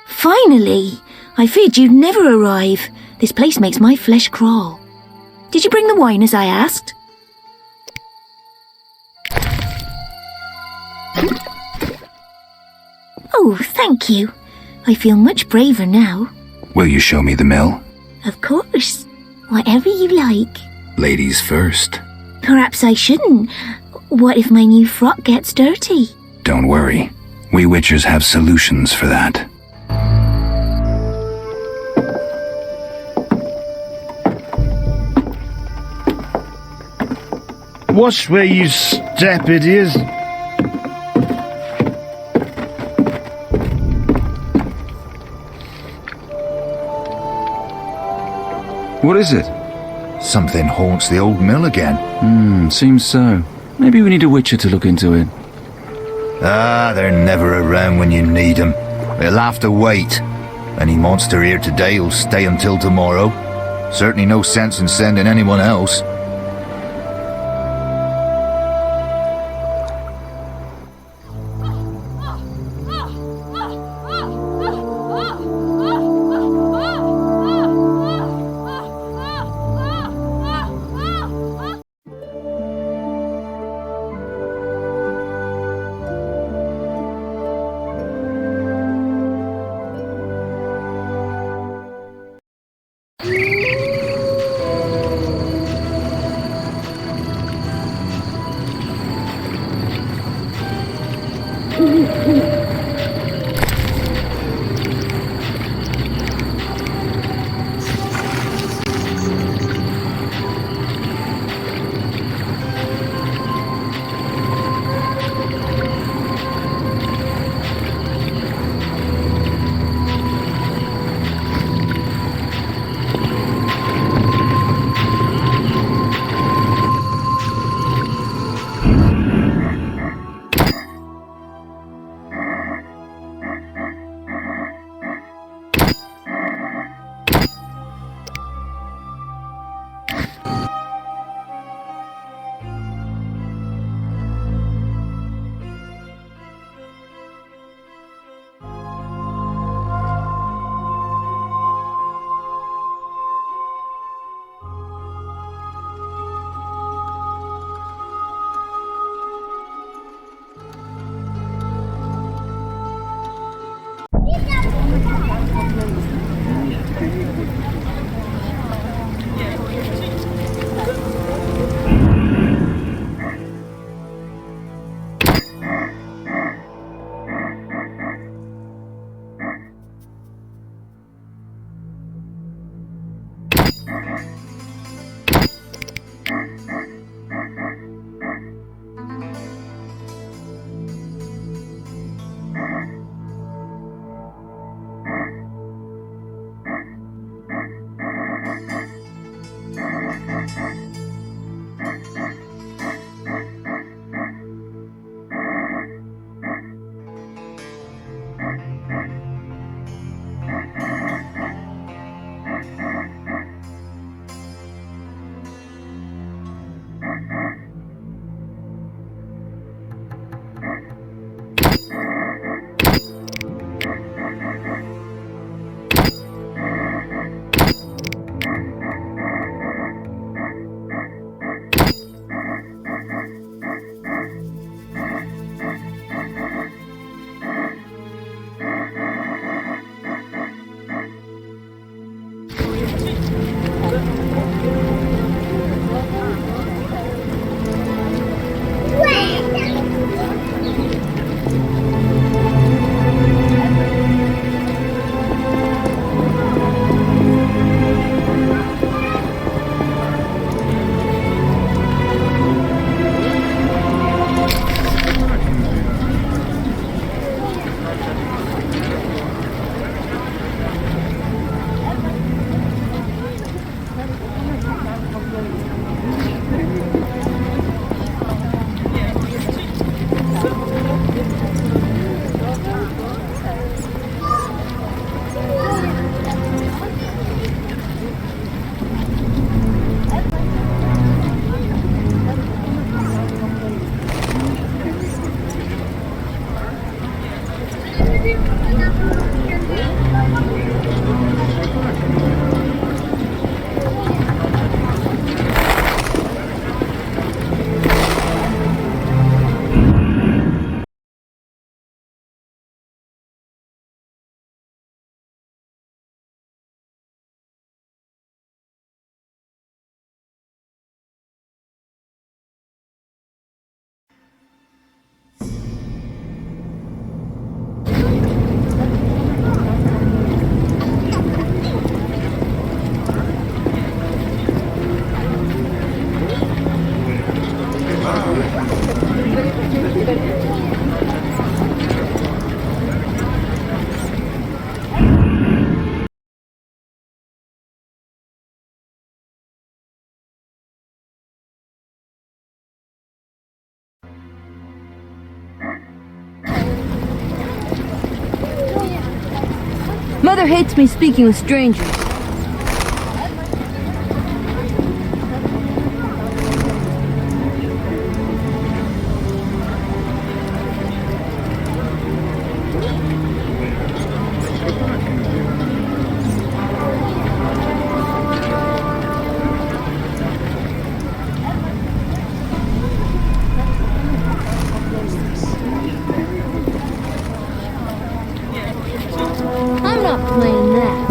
Finally! I feared you'd never arrive. This place makes my flesh crawl. Did you bring the wine as I asked? Oh, thank you. I feel much braver now. Will you show me the mill? Of course. Whatever you like. Ladies first. Perhaps I shouldn't. What if my new frock gets dirty? Don't worry. We witchers have solutions for that. Watch where you step, idiots. What is it? Something haunts the old mill again. Seems so. Maybe we need a witcher to look into it. Ah, they're never around when you need them. They'll have to wait. Any monster here today will stay until tomorrow. Certainly no sense in sending anyone else. Mother hates me speaking with strangers. I'm not playing that.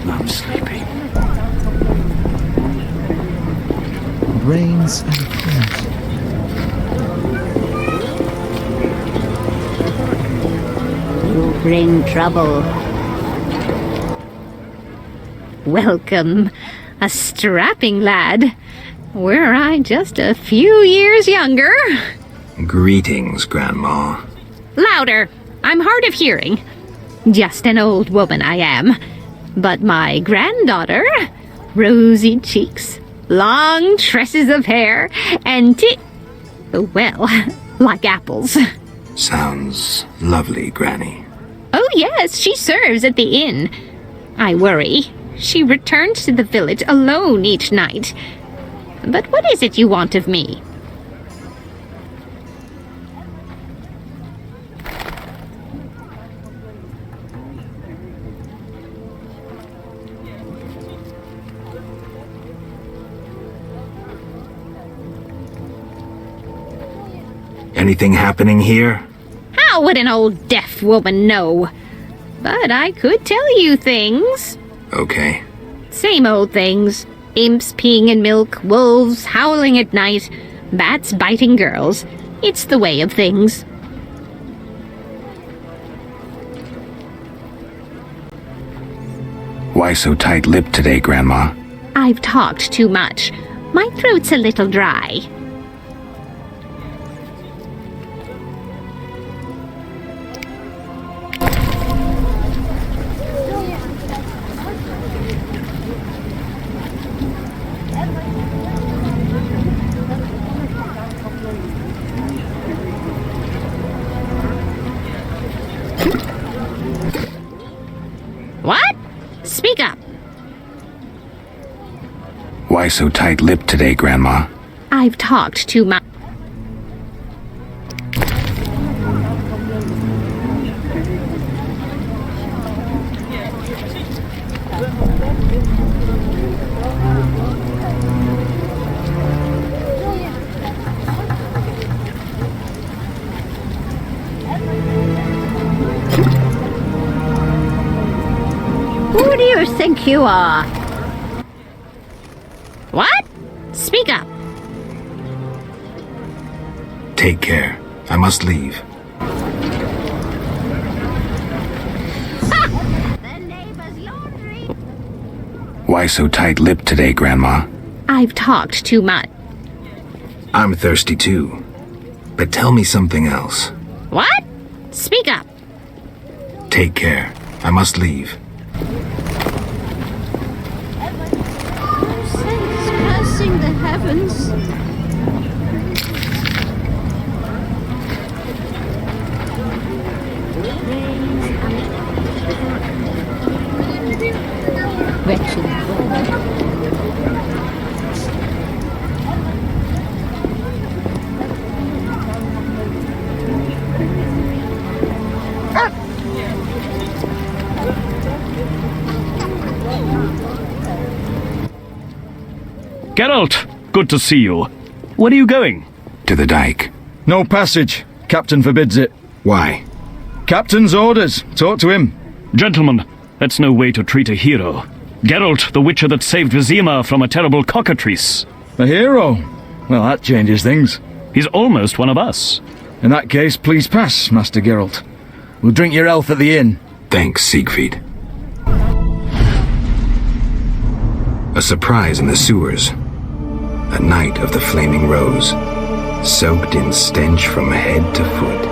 I'm sleepy. Brains and flesh. You bring trouble. Welcome, a strapping lad. Were I just a few years younger. Greetings, Grandma. Louder! I'm hard of hearing. Just an old woman I am. But my granddaughter, rosy cheeks, long tresses of hair, and well, like apples. Sounds lovely, Granny. Oh yes, she serves at the inn. I worry. She returns to the village alone each night. But what is it you want of me? Anything happening here? How would an old deaf woman know? But I could tell you things. Okay. Same old things. Imps peeing in milk, wolves howling at night, bats biting girls. It's the way of things. Why so tight-lipped today, Grandma? I've talked too much. My throat's a little dry. What? Speak up. Why so tight-lipped today, Grandma? I've talked too much. Who do you think you are? What? Speak up. Take care. I must leave. The neighbor's laundry. Why so tight-lipped today, Grandma? I've talked too much. I'm thirsty too. But tell me something else. What? Speak up. Take care. I must leave. Passing the heavens. Geralt, good to see you. Where are you going? To the dike. No passage. Captain forbids it. Why? Captain's orders. Talk to him. Gentlemen, that's no way to treat a hero. Geralt, the witcher that saved Vizima from a terrible cockatrice. A hero? Well, that changes things. He's almost one of us. In that case, please pass, Master Geralt. We'll drink your health at the inn. Thanks, Siegfried. A surprise in the sewers. A night of the Flaming Rose, soaked in stench from head to foot.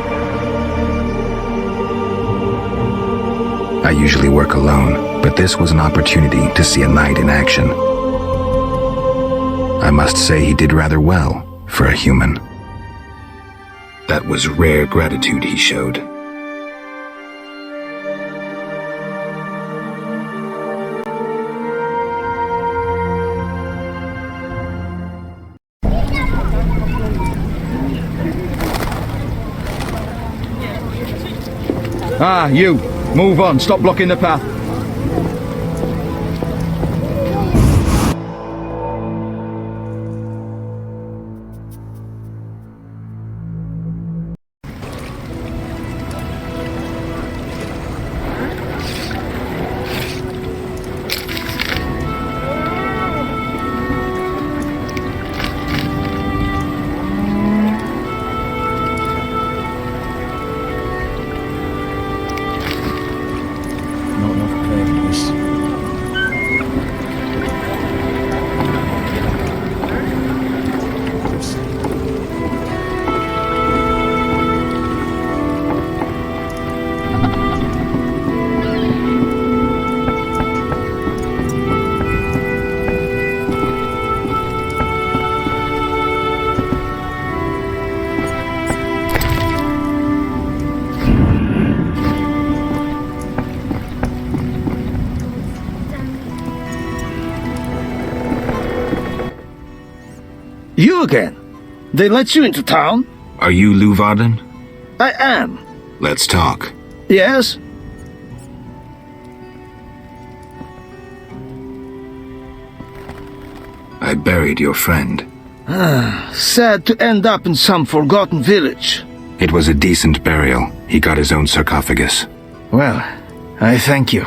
I usually work alone, but this was an opportunity to see a knight in action. I must say he did rather well for a human. That was rare gratitude he showed. Ah, you. Move on. Stop blocking the path. You again? They let you into town? Are you Luvarden? I am. Let's talk. Yes? I buried your friend. Sad to end up in some forgotten village. It was a decent burial. He got his own sarcophagus. Well, I thank you.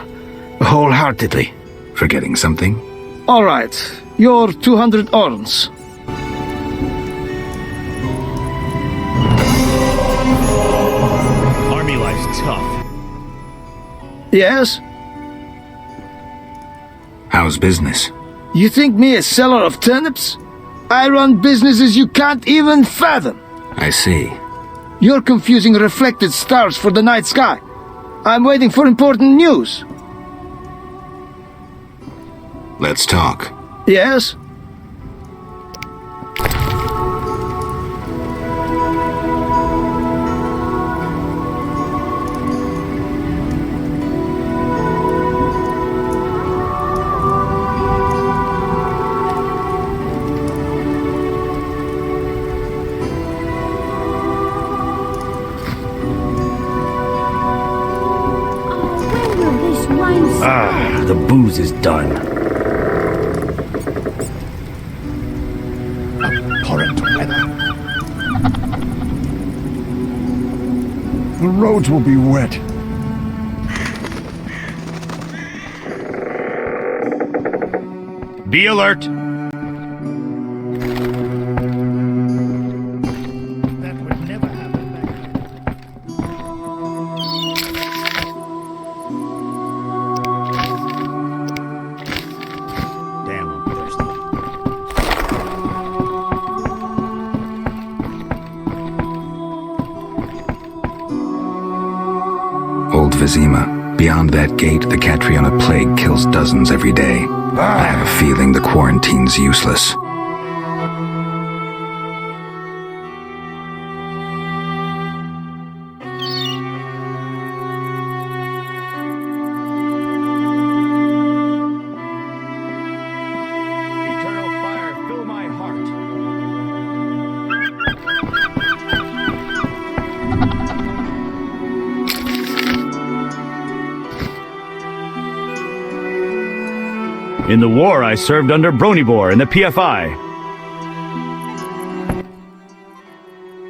Wholeheartedly. Forgetting something? All right. Your 200 orns. Army life's tough. Yes? How's business? You think me a seller of turnips? I run businesses you can't even fathom. I see. You're confusing reflected stars for the night sky. I'm waiting for important news. Let's talk. Yes? Ah, The booze is done. Abhorrent weather. The roads will be wet. Be alert. That would never happen back. Damn, I'm thirsty. Old Vizima. Beyond that gate, the Catriona plague kills dozens every day. I have a feeling the quarantine's useless. In the war, I served under Bronibor in the PFI.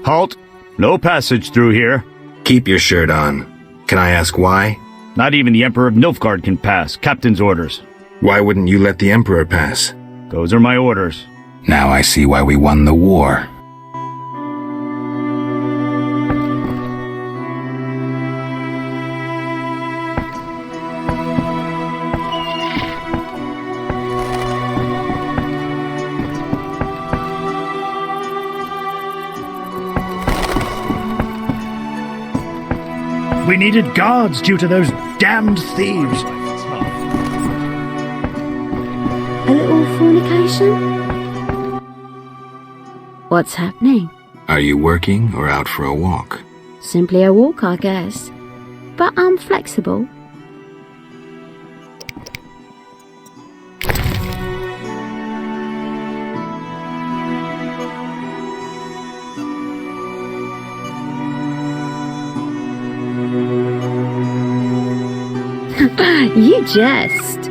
Halt! No passage through here. Keep your shirt on. Can I ask why? Not even the Emperor of Nilfgaard can pass. Captain's orders. Why wouldn't you let the Emperor pass? Those are my orders. Now I see why we won the war. We needed guards due to those damned thieves. A little fornication? What's happening? Are you working or out for a walk? Simply a walk, I guess. But I'm flexible. You jest.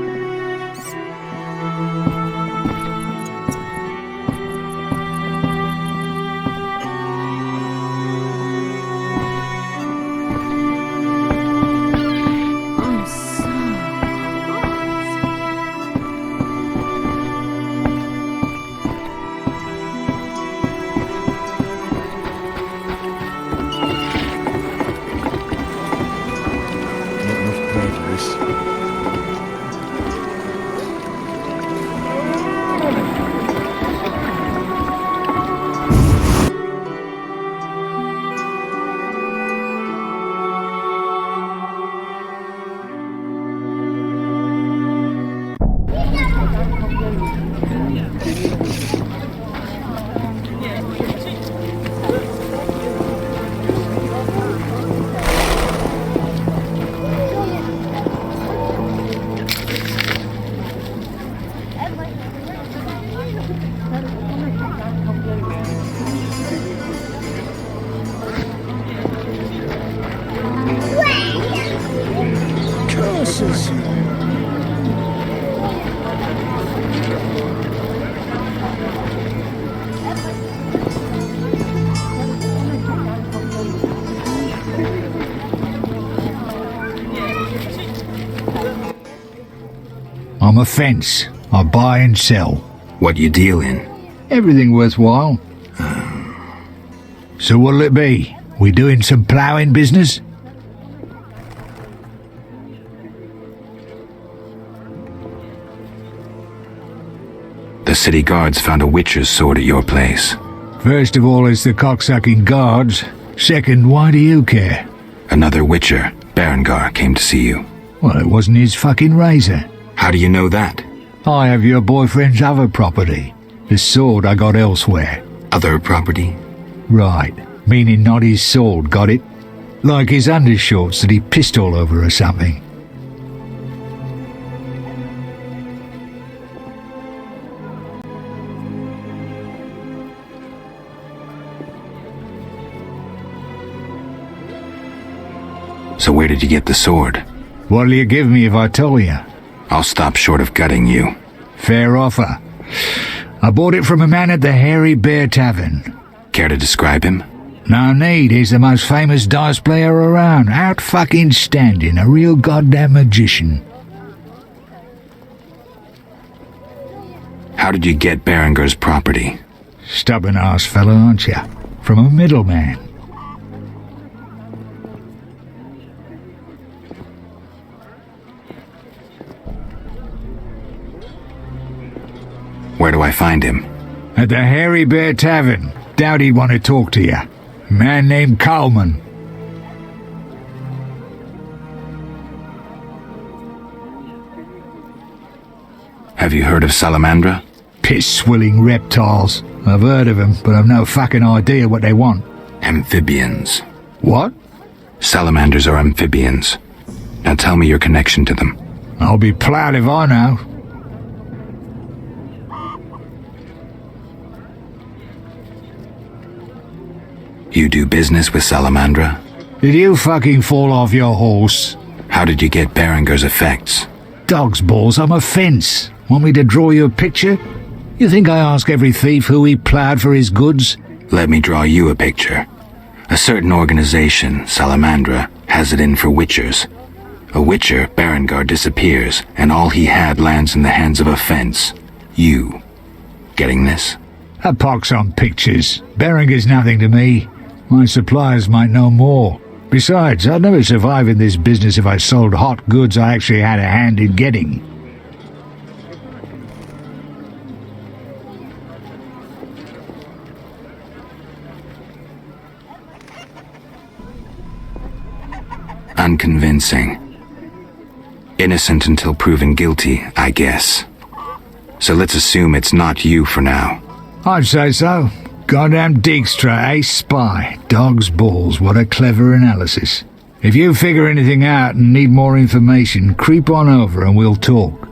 I'm a fence. I buy and sell. What you deal in? Everything worthwhile. So what'll it be? We doing some ploughing business? The city guards found a witcher's sword at your place. First of all, it's the cocksucking guards. Second, why do you care? Another witcher, Berengar, came to see you. Well, it wasn't his fucking razor. How do you know that? I have your boyfriend's other property. The sword I got elsewhere. Other property? Right. Meaning not his sword, got it? Like his undershorts that he pissed all over or something. So where did you get the sword? What'll you give me if I tell you? I'll stop short of gutting you. Fair offer. I bought it from a man at the Hairy Bear Tavern. Care to describe him? No need, he's the most famous dice player around. Out fucking standing, a real goddamn magician. How did you get Berengar's property? Stubborn-ass fellow, aren't you? From a middleman. Where do I find him? At the Hairy Bear Tavern. Doubt he'd want to talk to you. Man named Coleman. Have you heard of Salamandra? Piss-swilling reptiles. I've heard of them, but I've no fucking idea what they want. Amphibians. What? Salamanders are amphibians. Now tell me your connection to them. I'll be ploughed if I know. You do business with Salamandra? Did you fucking fall off your horse? How did you get Berengar's effects? Dog's balls, I'm a fence. Want me to draw you a picture? You think I ask every thief who he ploughed for his goods? Let me draw you a picture. A certain organization, Salamandra, has it in for witchers. A witcher, Berengar, disappears, and all he had lands in the hands of a fence. You. Getting this? A pox on pictures. Berengar's nothing to me. My suppliers might know more. Besides, I'd never survive in this business if I sold hot goods I actually had a hand in getting. Unconvincing. Innocent until proven guilty, I guess. So let's assume it's not you for now. I'd say so. Goddamn Dijkstra, ace spy. Dog's balls, what a clever analysis. If you figure anything out and need more information, creep on over and we'll talk.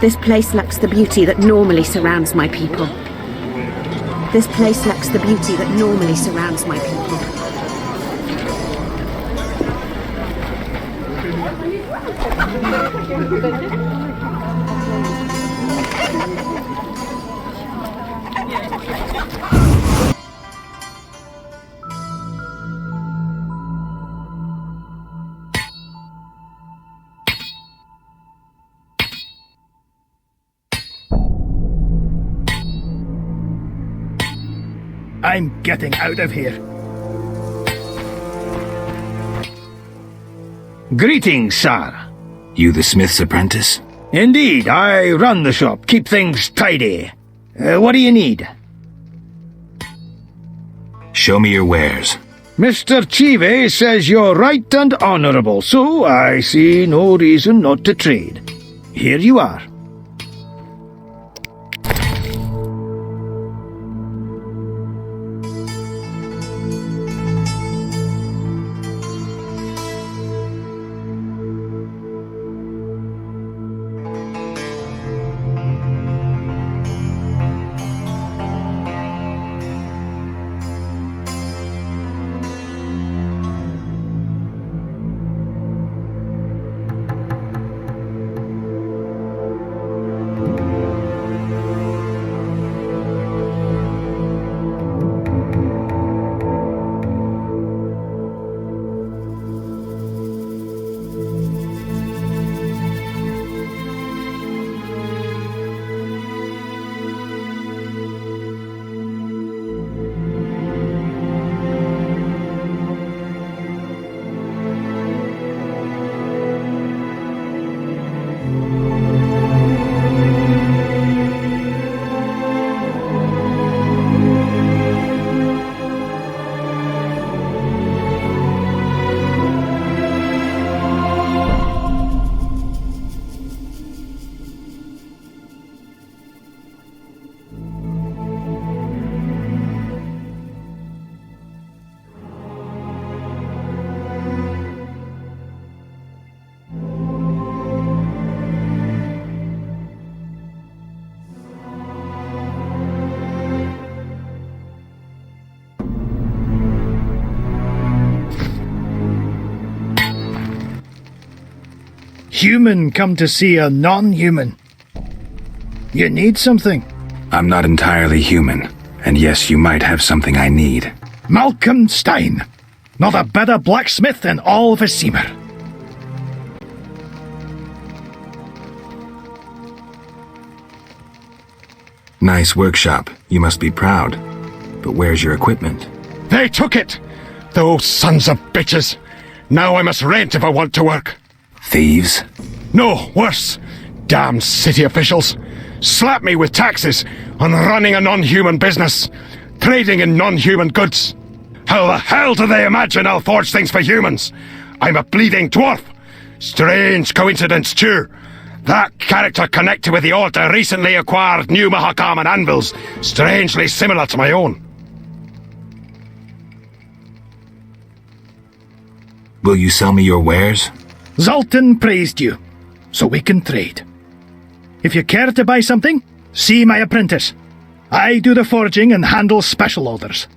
This place lacks the beauty that normally surrounds my people. This place lacks the beauty that normally surrounds my people. I'm getting out of here. Greetings, sir. You the smith's apprentice? Indeed, I run the shop, keep things tidy. What do you need? Show me your wares. Mr. Chive says you're right and honourable, so I see no reason not to trade. Here you are. Human come to see a non-human. You need something? I'm not entirely human, and yes, you might have something I need. Malcolm Stein. Not a better blacksmith in all Vizima. Nice workshop. You must be proud. But where's your equipment? They took it! Those sons of bitches! Now I must rent if I want to work. Thieves? No, worse. Damn city officials. Slap me with taxes on running a non-human business, trading in non-human goods. How the hell do they imagine I'll forge things for humans? I'm a bleeding dwarf. Strange coincidence, too. That character connected with the altar recently acquired new Mahakaman anvils, strangely similar to my own. Will you sell me your wares? Zoltan praised you, so we can trade. If you care to buy something, see my apprentice. I do the forging and handle special orders.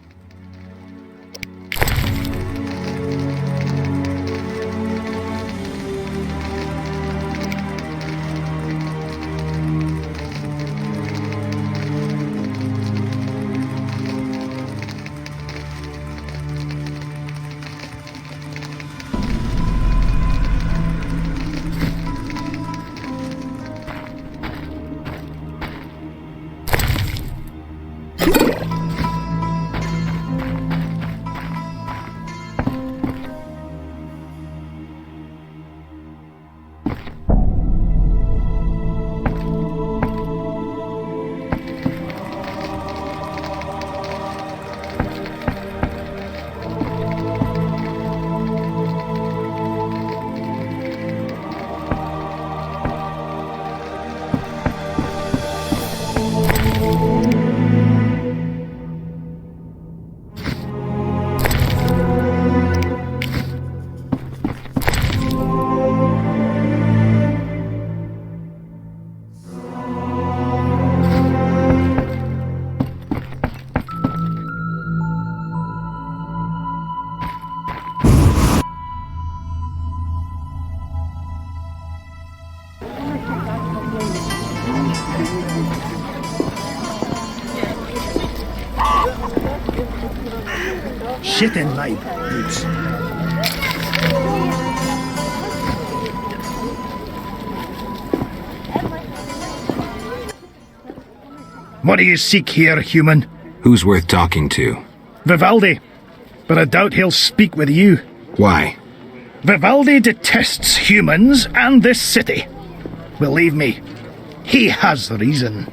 Shit in my boots. What do you seek here, human? Who's worth talking to? Vivaldi. But I doubt he'll speak with you. Why? Vivaldi detests humans and this city. Believe me, he has reason.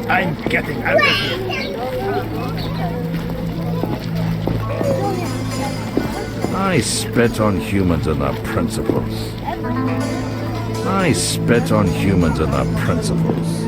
I'm getting out of here. I spit on humans and their principles. I spit on humans and their principles.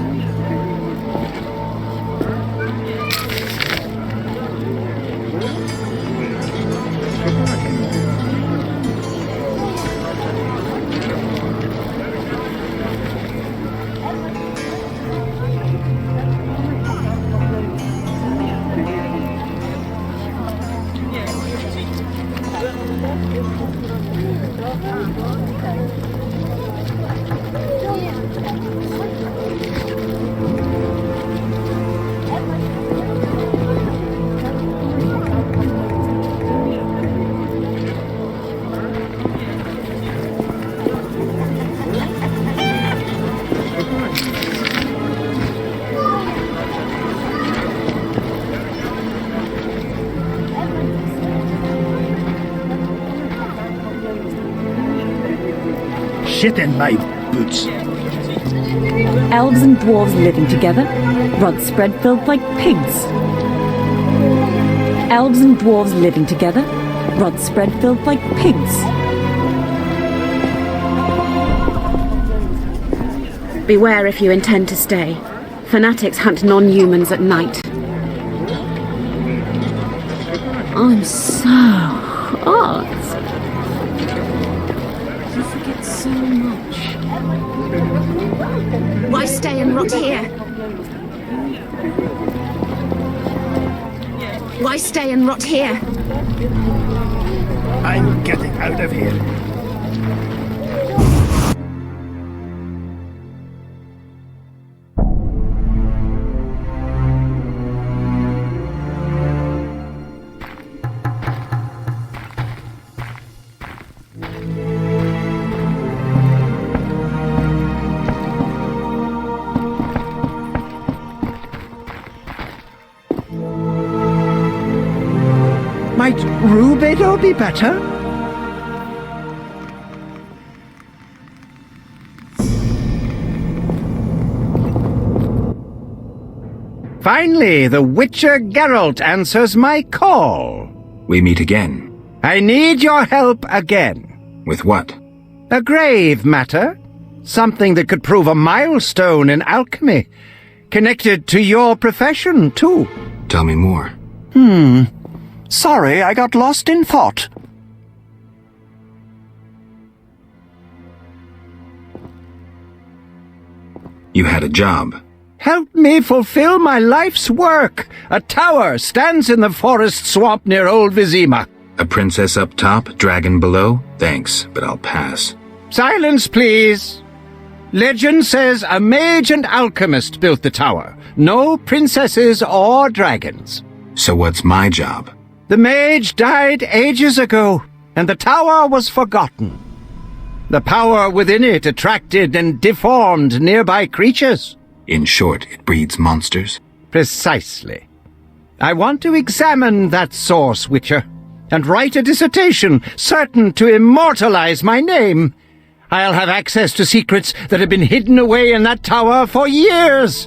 Shit in my boots. Elves and dwarves living together, rods spread filled like pigs. Elves and dwarves living together, rods spread filled like pigs. Beware if you intend to stay. Fanatics hunt non-humans at night. I'm so hot. You forget so much. Why stay and rot here? Why stay and rot here? I'm getting out of here. Might Rubedo be better? Finally, the Witcher Geralt answers my call. We meet again. I need your help again. With what? A grave matter. Something that could prove a milestone in alchemy. Connected to your profession, too. Tell me more. Sorry, I got lost in thought. You had a job. Help me fulfill my life's work. A tower stands in the forest swamp near Old Vizima. A princess up top, dragon below? Thanks, but I'll pass. Silence, please. Legend says a mage and alchemist built the tower. No princesses or dragons. So what's my job? The mage died ages ago, and the tower was forgotten. The power within it attracted and deformed nearby creatures. In short, it breeds monsters? Precisely. I want to examine that source, Witcher, and write a dissertation certain to immortalize my name. I'll have access to secrets that have been hidden away in that tower for years.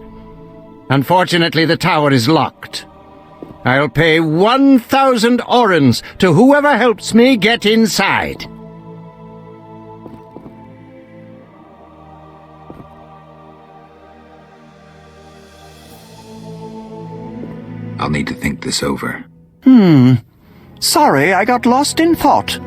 Unfortunately, the tower is locked. I'll pay 1,000 orens to whoever helps me get inside. I'll need to think this over. Sorry, I got lost in thought.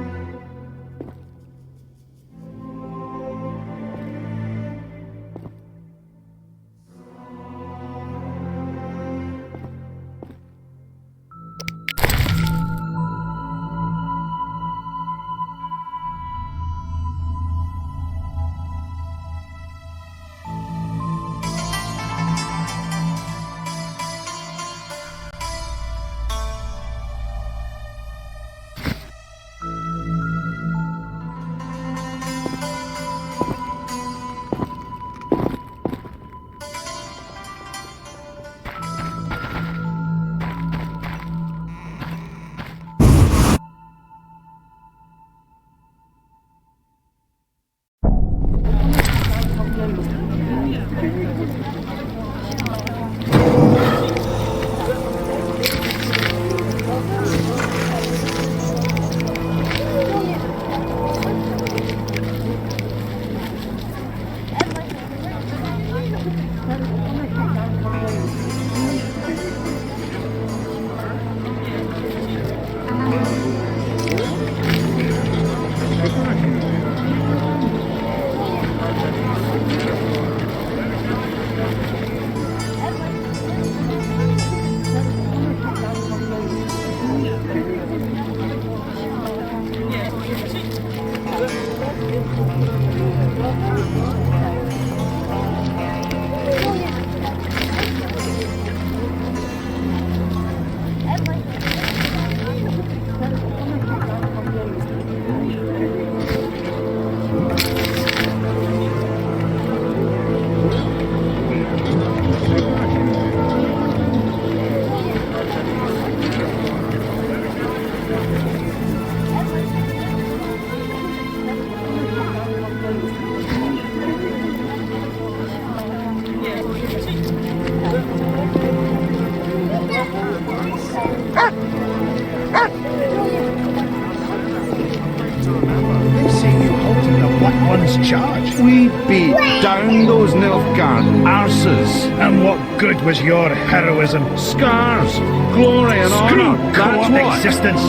They say you halted the Black One's charge. We beat down those Nilfgaard arses. And what good was your heroism? Scars, glory and honor. That's Co-op what. existence.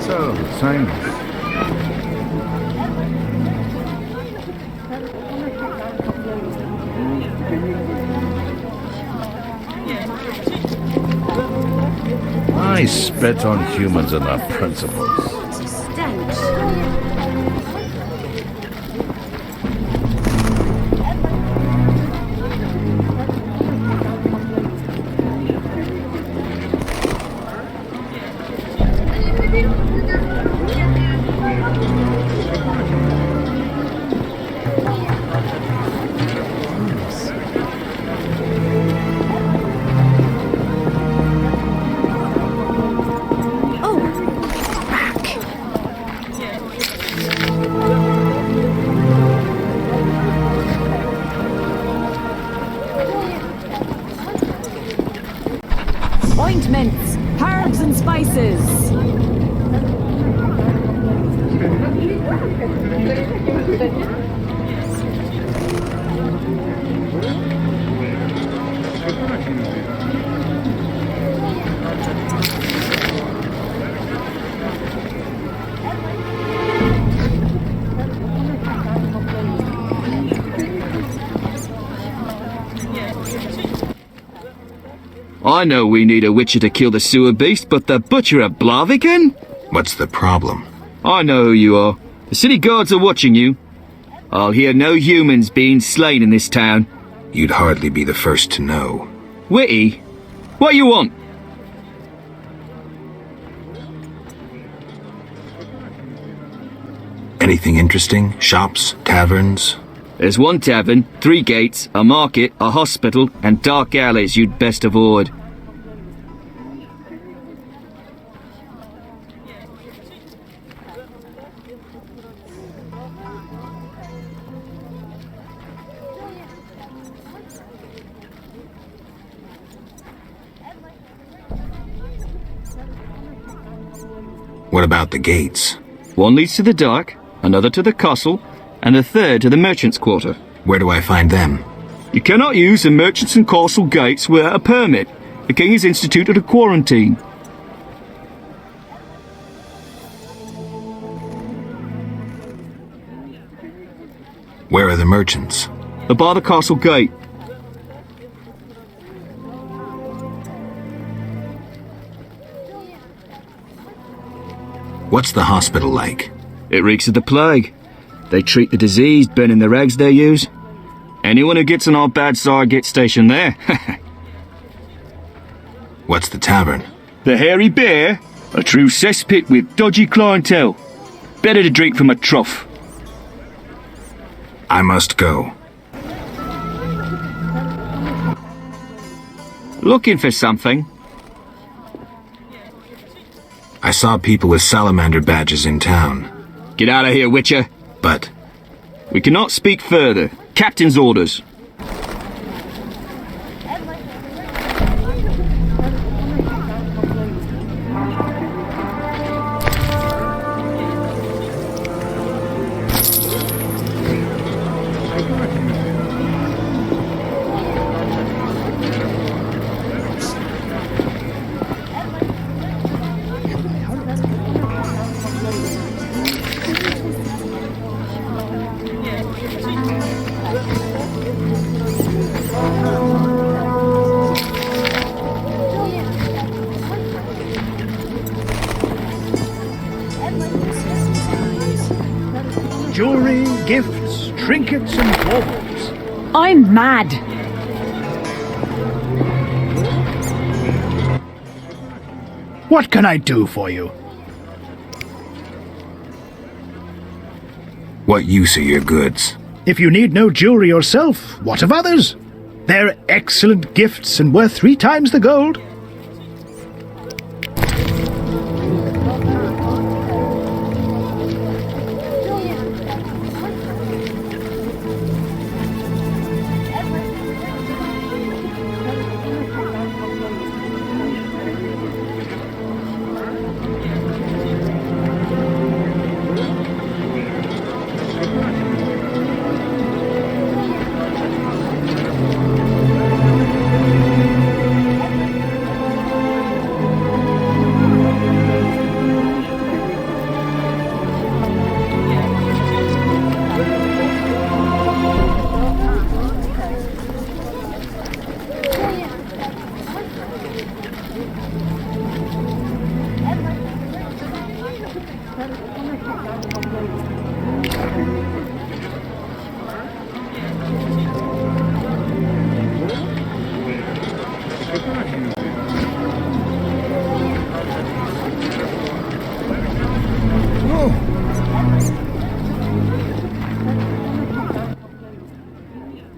So, Simon. I spit on humans and their principles. Ointments, herbs and spices. I know we need a witcher to kill the sewer beast, but the Butcher of Blaviken? What's the problem? I know who you are. The city guards are watching you. I'll hear no humans being slain in this town. You'd hardly be the first to know. Witty? What you want? Anything interesting? Shops? Taverns? There's one tavern, 3 gates, a market, a hospital, and dark alleys you'd best avoid. What about the gates? One leads to the dock, another to the castle, and the third to the merchant's quarter. Where do I find them? You cannot use the merchants and castle gates without a permit. The king has instituted a quarantine. Where are the merchants? They're by the castle gate. What's the hospital like? It reeks of the plague. They treat the diseased, burning the rags they use. Anyone who gets on our bad side gets stationed there. What's the tavern? The Hairy Bear? A true cesspit with dodgy clientele. Better to drink from a trough. I must go. Looking for something? I saw people with salamander badges in town. Get out of here, Witcher. But... we cannot speak further. Captain's orders. Jewelry, gifts, trinkets and baubles. I'm mad. What can I do for you? What use are your goods? If you need no jewelry yourself, what of others? They're excellent gifts and worth 3 times the gold.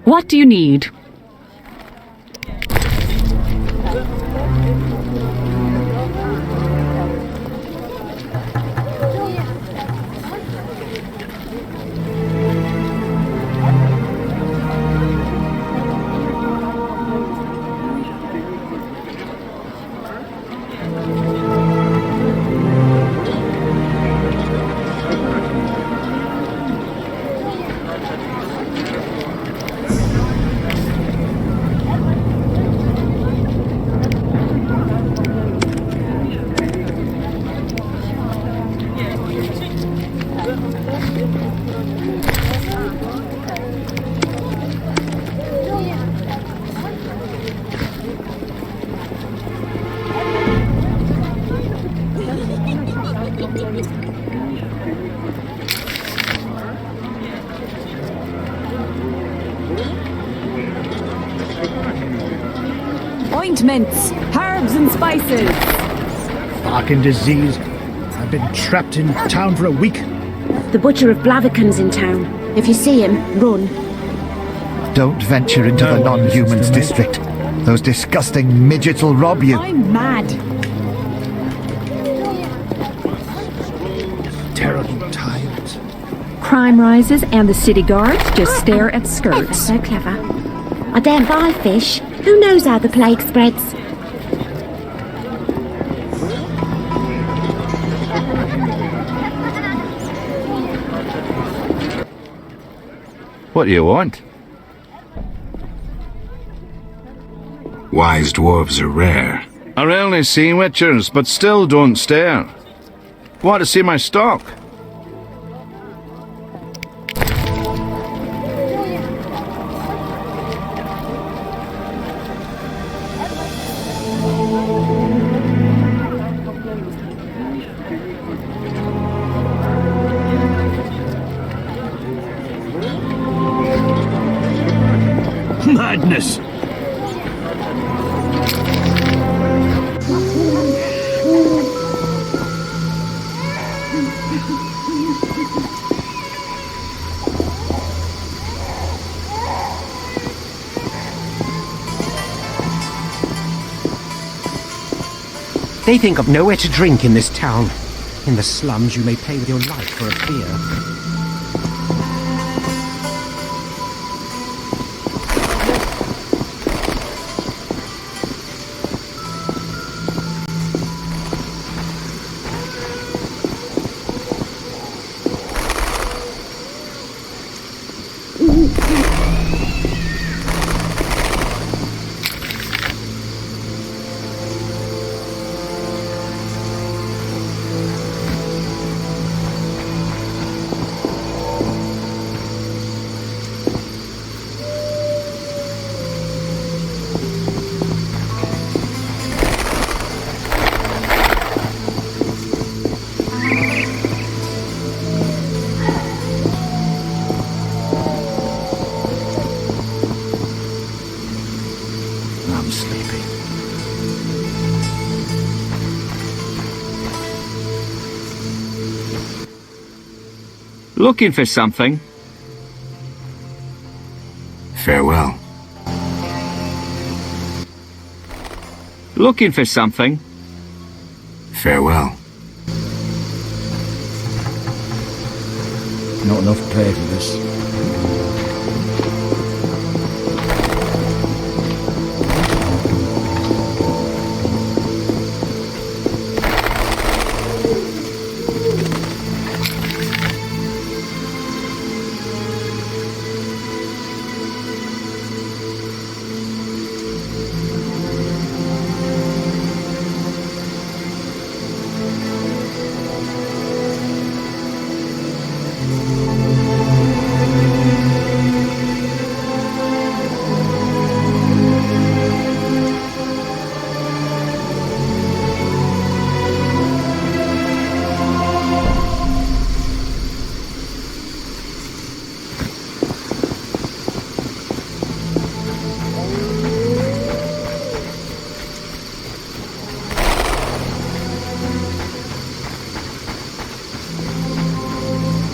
What do you need? Ointments, herbs and spices. Fucking disease. I've been trapped in town for a week. The butcher of Blaviken's in town. If you see him, run. Don't venture into the non-humans district. Those disgusting midgets will rob you. I'm mad. Terrible times. Crime rises and the city guards just stare at skirts. So clever. I daren't buy fish. Who knows how the plague spreads? What do you want? Wise dwarves are rare. I rarely see witchers, but still don't stare. Want to see my stock? Madness! They think of nowhere to drink in this town. In the slums, you may pay with your life for a beer. I'm sleepy. Looking for something? Farewell. Looking for something? Farewell. Not enough play for this.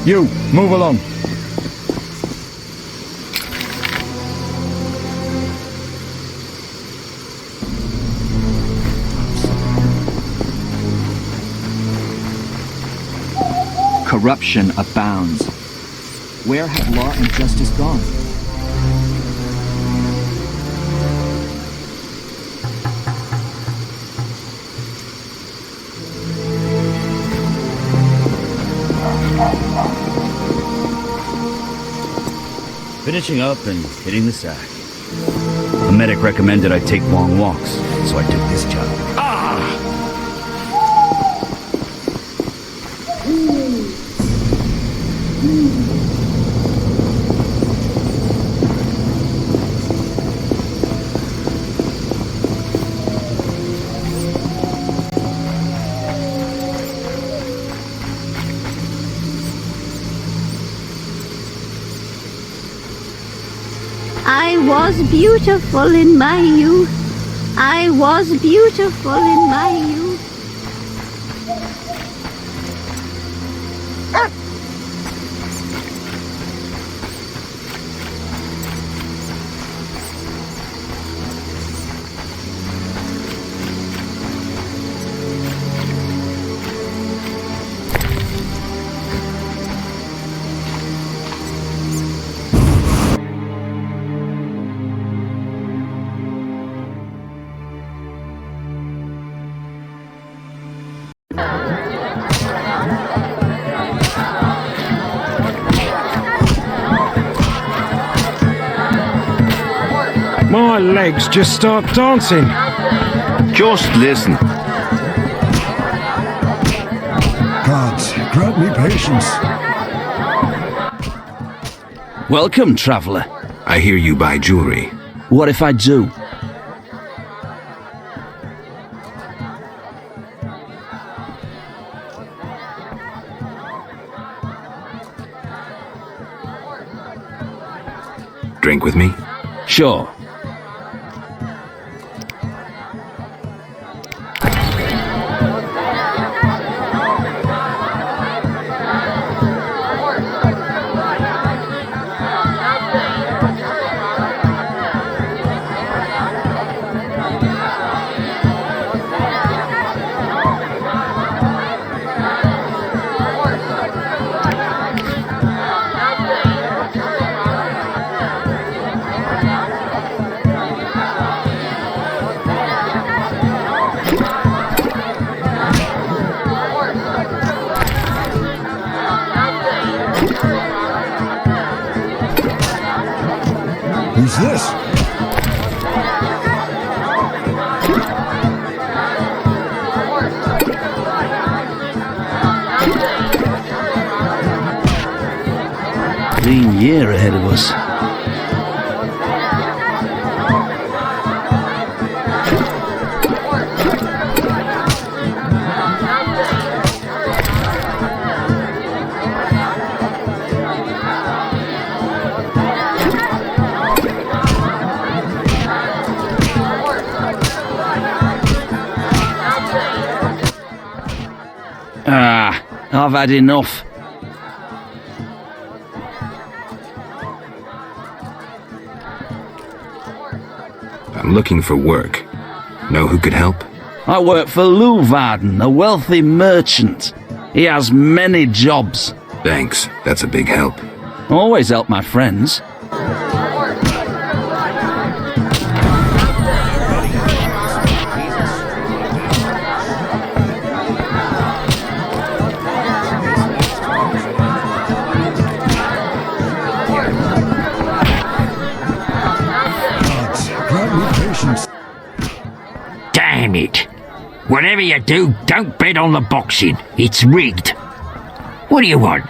You, move along. Corruption abounds. Where have law and justice gone? finishing up and hitting the sack. The medic recommended I take long walks, so I took this job. I was beautiful in my youth. I was beautiful in my youth. My legs just start dancing. Just listen. Gods, grant me patience. Welcome, traveler. I hear you buy jewelry. What if I do? Drink with me? Sure. Who's this? Clean year ahead of us. I've had enough. I'm looking for work. Know who could help? I work for Leuwarden, a wealthy merchant. He has many jobs. Thanks, that's a big help. Always help my friends. Damn it! Whatever you do, don't bet on the boxing. It's rigged. What do you want?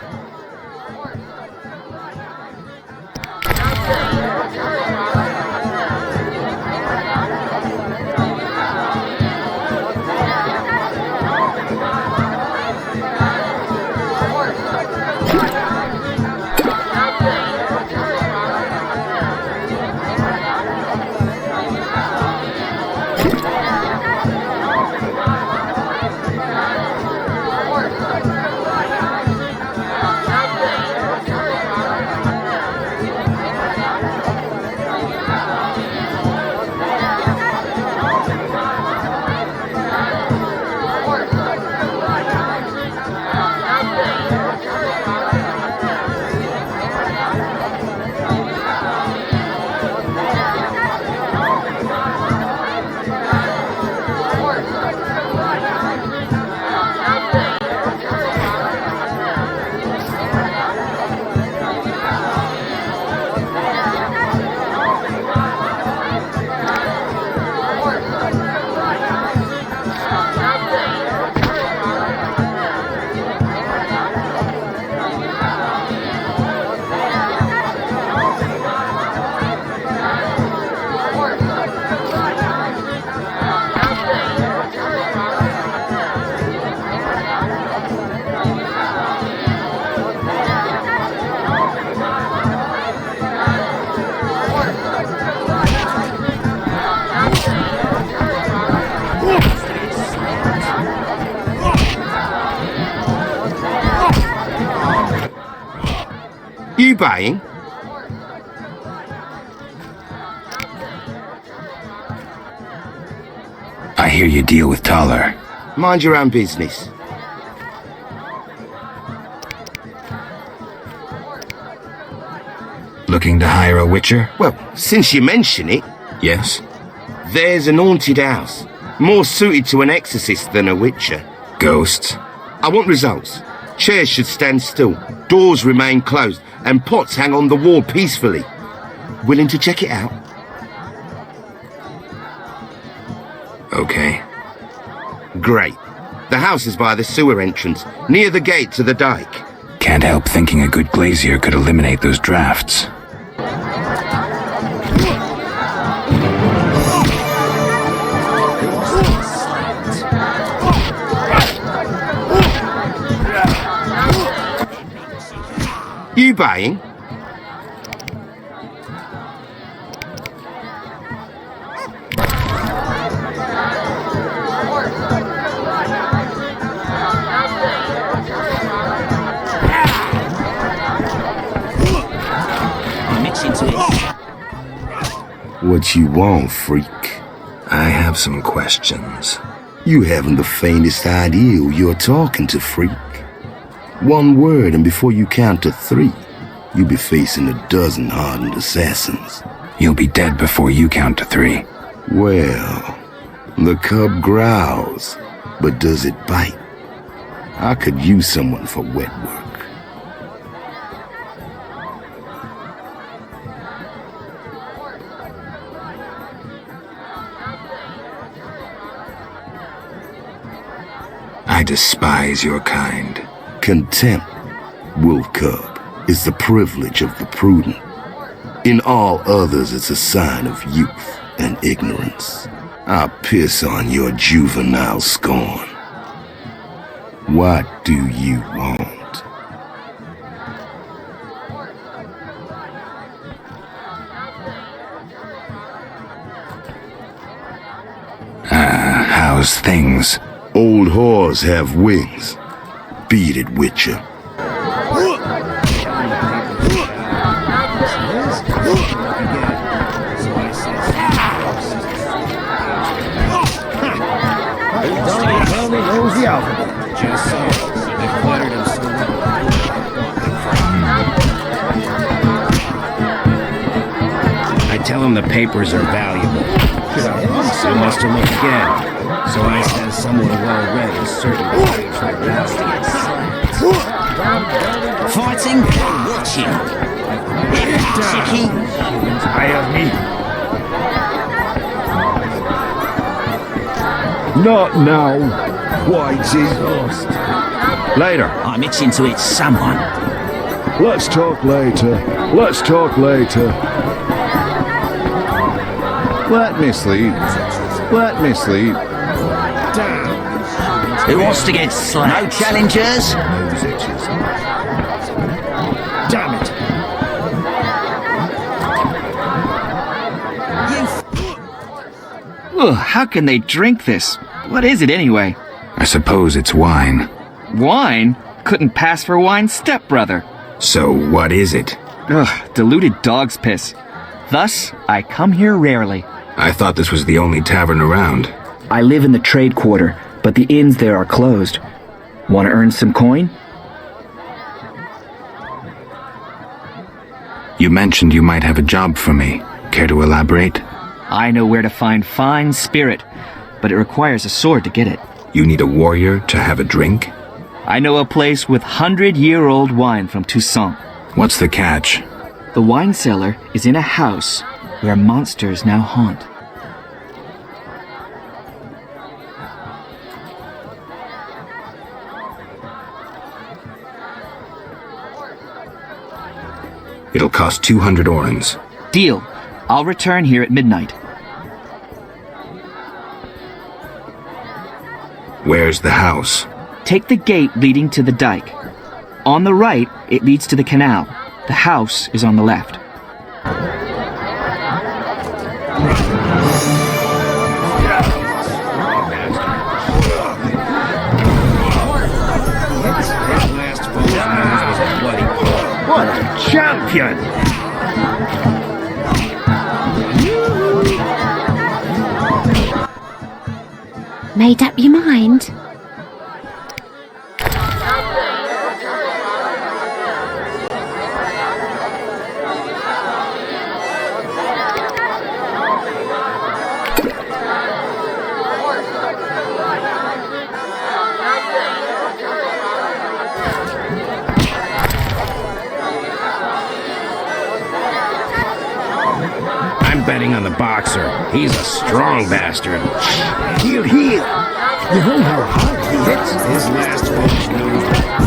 buying? I hear you deal with Toller. Mind your own business. Looking to hire a witcher? Well, since you mention it... Yes? There's an haunted house. More suited to an exorcist than a witcher. Ghosts? I want results. Chairs should stand still, doors remain closed, and pots hang on the wall peacefully. Willing to check it out? Okay. Great. The house is by the sewer entrance, near the gate to the dike. Can't help thinking a good glazier could eliminate those drafts. You buying? What you want, freak? I have some questions. You haven't the faintest idea who you're talking to, freak. One word, and before you count to 3, you'll be facing a dozen hardened assassins. You'll be dead before you count to 3. Well, the cub growls, but does it bite? I could use someone for wet work. I despise your kind. Contempt, wolf cub, is the privilege of the prudent. In all others, it's a sign of youth and ignorance. I piss on your juvenile scorn. What do you want? How's things? Old whores have wings. Beat it, Witcher. Knows the alphabet. Just so. They cluttered him so I tell him the papers are valuable. I must have looked again. So I says someone well-read is certain to page their rounds to get slapped. Fighting or watching? Chicky. Hire me. Not now, Whitey. Later. I'm itching to hit someone. Let's talk later. Let's talk later. Let me sleep. Let me sleep. Who wants to get slapped? No challengers? Damn it. Ugh, how can they drink this? What is it anyway? I suppose it's wine. Wine? Couldn't pass for wine, stepbrother. So what is it? Ugh, diluted dog's piss. Thus, I come here rarely. I thought this was the only tavern around. I live in the trade quarter, but the inns there are closed. Want to earn some coin? You mentioned you might have a job for me. Care to elaborate? I know where to find fine spirit, but it requires a sword to get it. You need a warrior to have a drink? I know a place with 100-year-old wine from Toussaint. What's the catch? The wine cellar is in a house where monsters now haunt. It'll cost 200 orens. Deal. I'll return here at midnight. Where's the house? Take the gate leading to the dike. On the right, it leads to the canal. The house is on the left. What a champ you! Made up your mind? I'm betting on the boxer. He's a strong bastard. Heal, heal. You know how hard he hits. His last finish knows.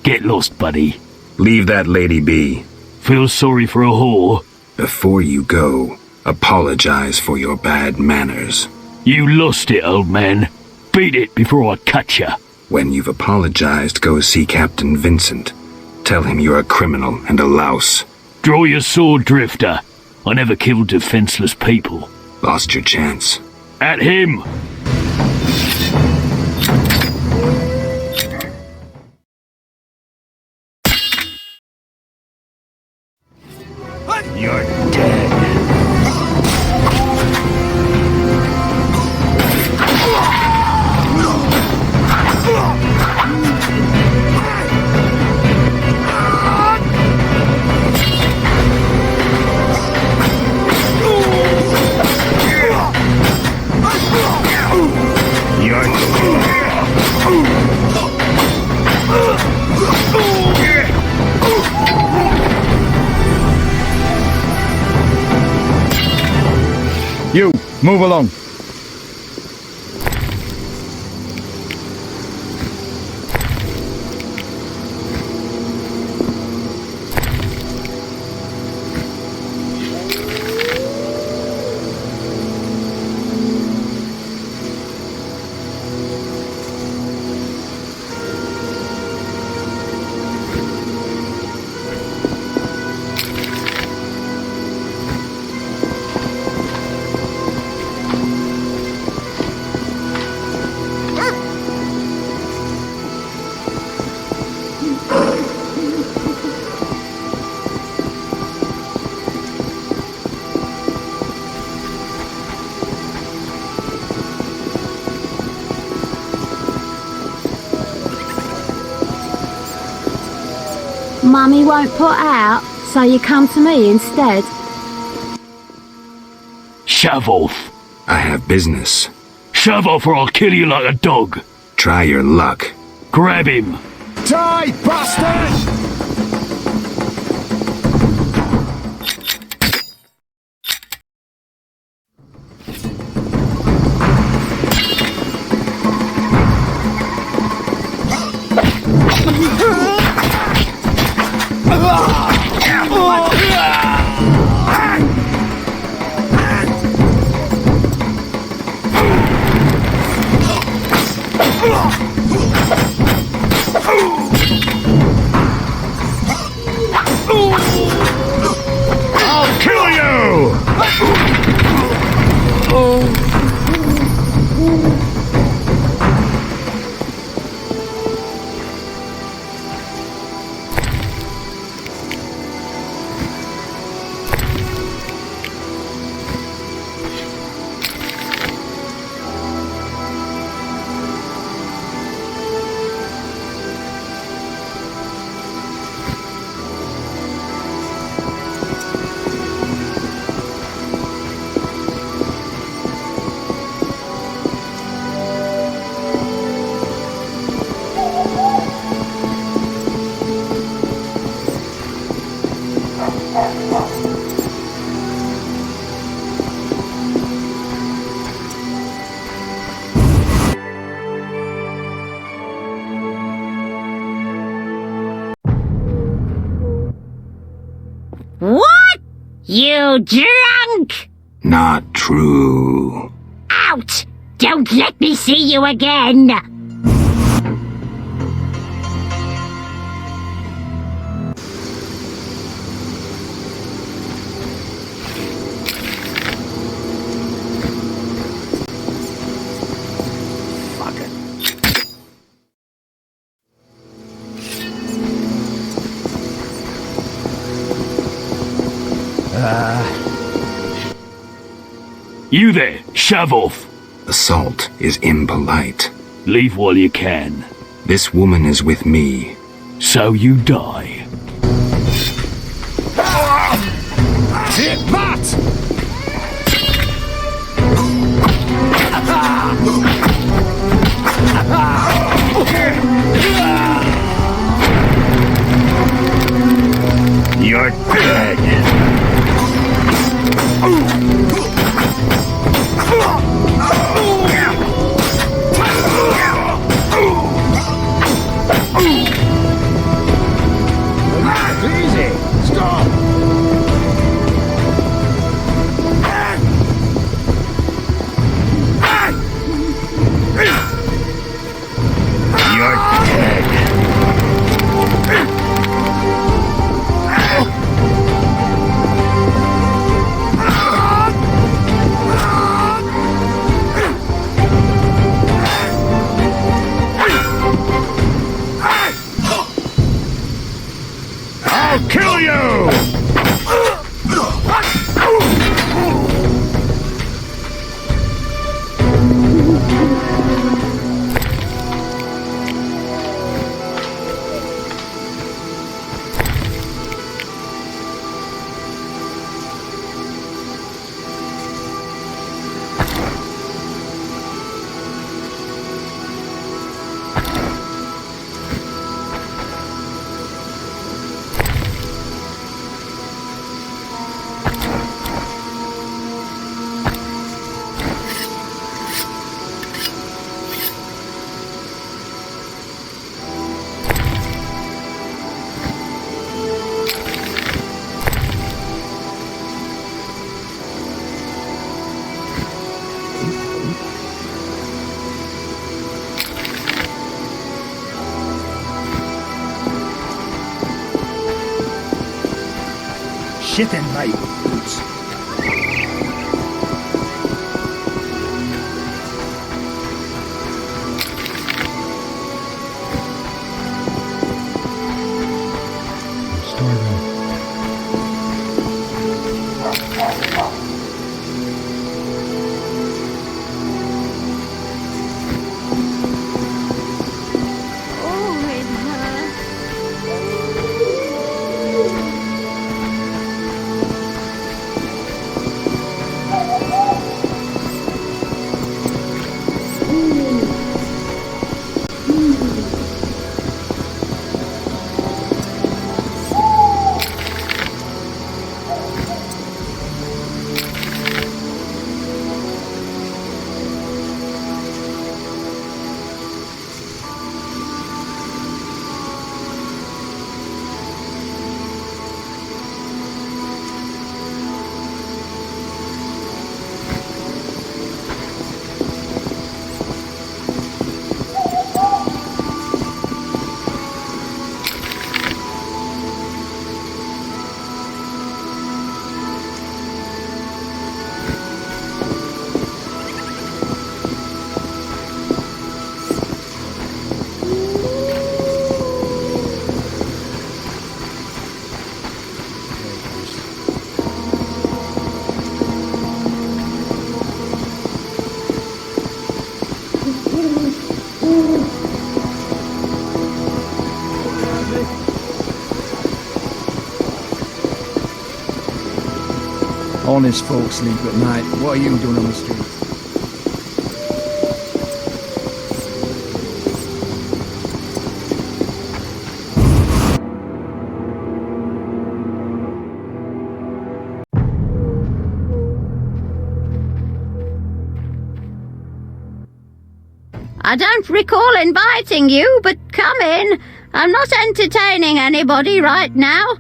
Get lost, buddy. Leave that lady be. Feel sorry for a whore? Before you go, apologize for your bad manners. You lost it, old man. Beat it before I cut ya. When you've apologized, go see Captain Vincent. Tell him you're a criminal and a louse. Draw your sword, Drifter. I never killed defenseless people. Lost your chance. At him! You're dead. You, move along. Mummy won't put out, so you come to me instead. Shove off. I have business. Shove off or I'll kill you like a dog. Try your luck. Grab him. Die, bastard! I'll kill you! What? You drunk? Not true. Out! Don't let me see you again! You there, shove off. Assault is impolite. Leave while you can. This woman is with me. So you die. Take that! You're dead. Easy! Stop! You're dead. I'll kill you! Shit in my boots. Honest folks sleep at night. What are you doing on the street? I don't recall inviting you, but come in. I'm not entertaining anybody right now.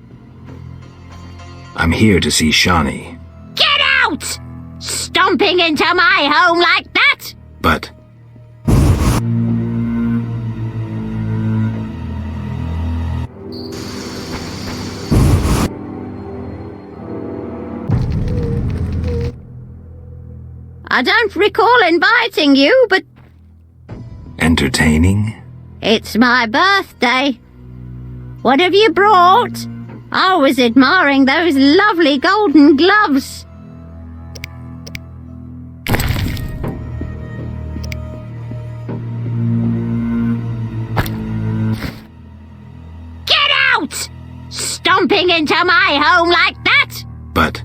I'm here to see Shawnee. Get out! Stomping into my home like that? But... I don't recall inviting you, but... Entertaining? It's my birthday. What have you brought? I was admiring those lovely golden gloves. Get out! Stomping into my home like that? But...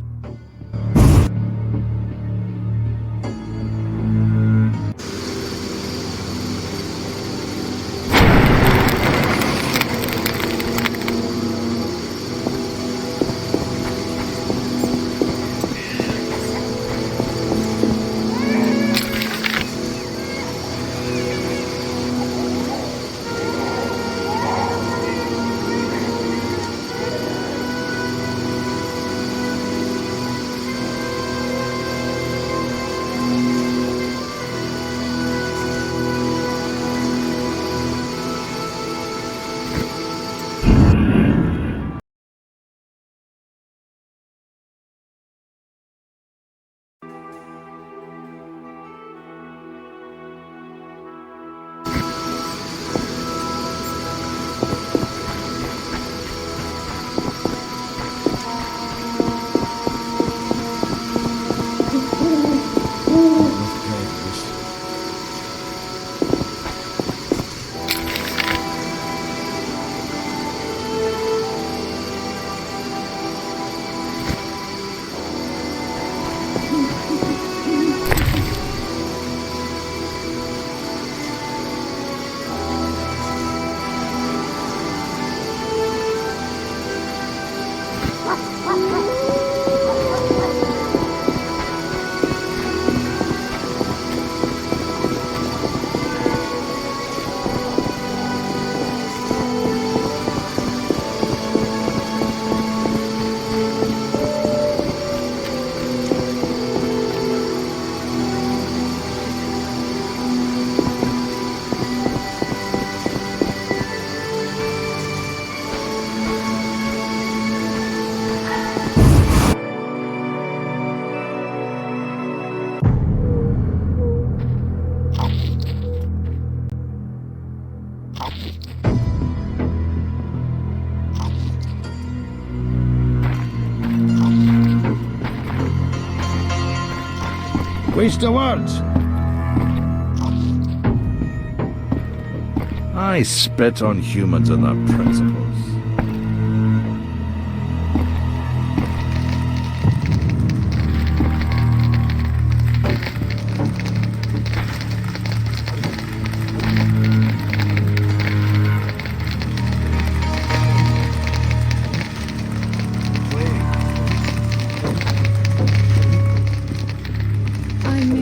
Waste of words. I spit on humans and their principles.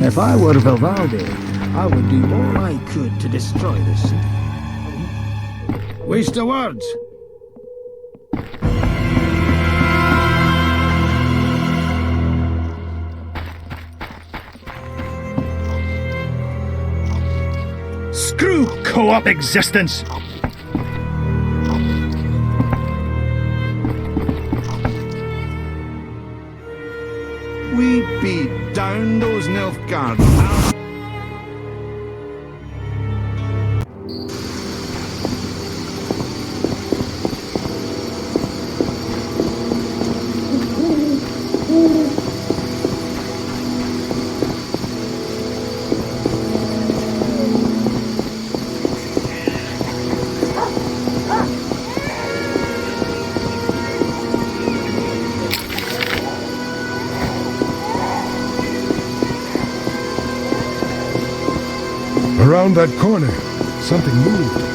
If I were Vivaldi, I would do all I could to destroy this city. Waste of words. Screw co-op existence! We beat down those Nilfgaard. Around that corner, something moved.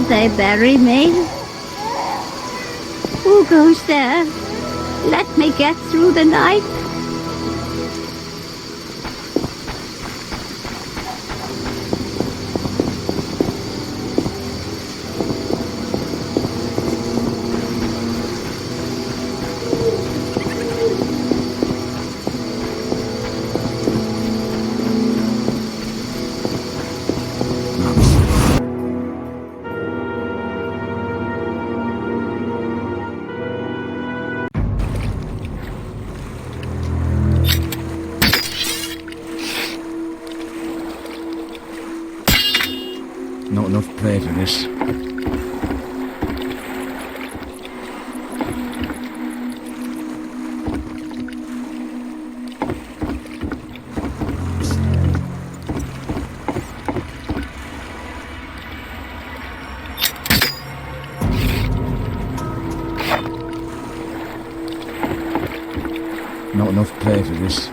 They bury me? Who goes there? Let me get through the night. Not enough play for this. Not enough play for this.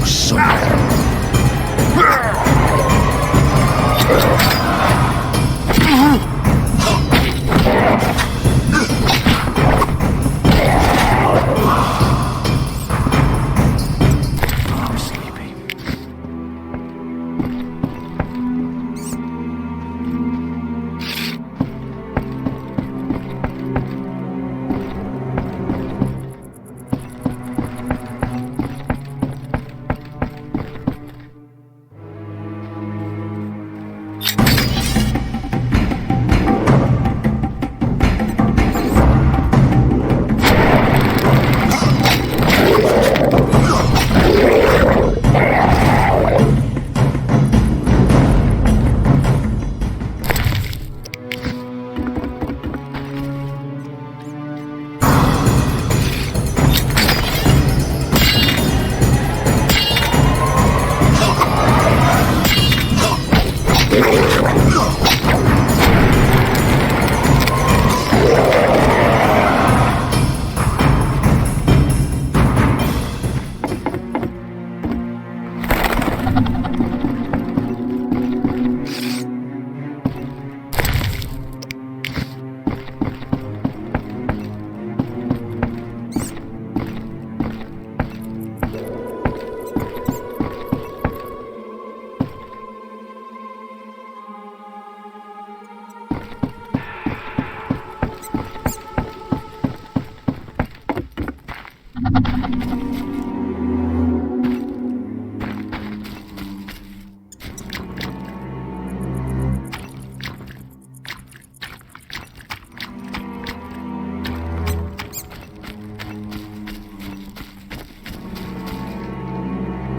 Son of a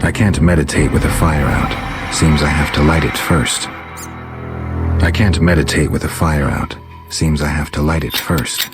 I can't meditate with a fire out. Seems I have to light it first. I can't meditate with a fire out. Seems I have to light it first.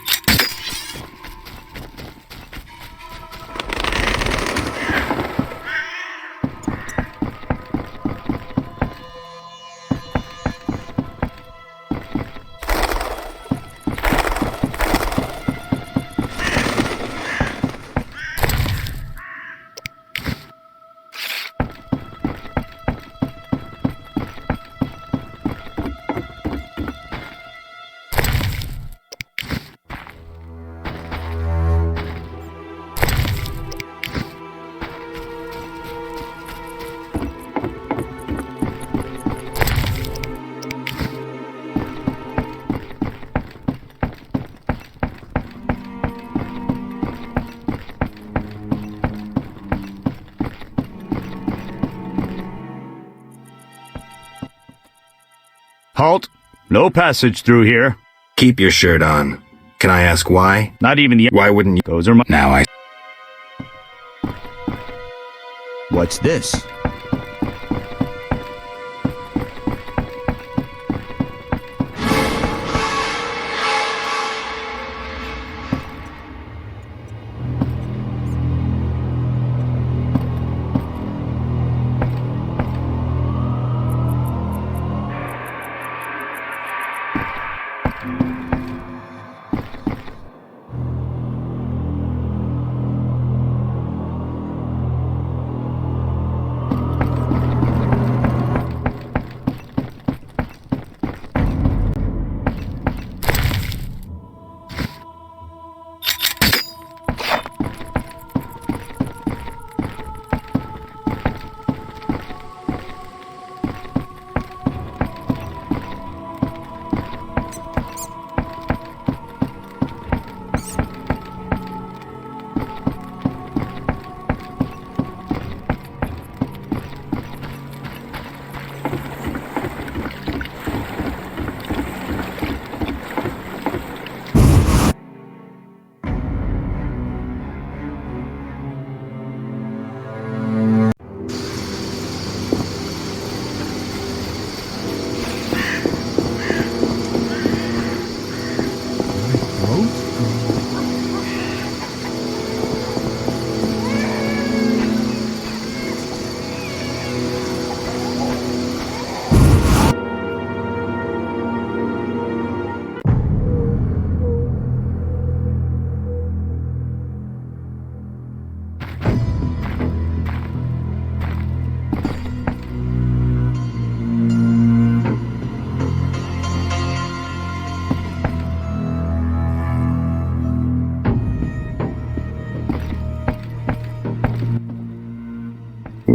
Halt! No passage through here. Keep your shirt on. Can I ask why? Not even the... Why wouldn't you... Those are my... Now I... What's this?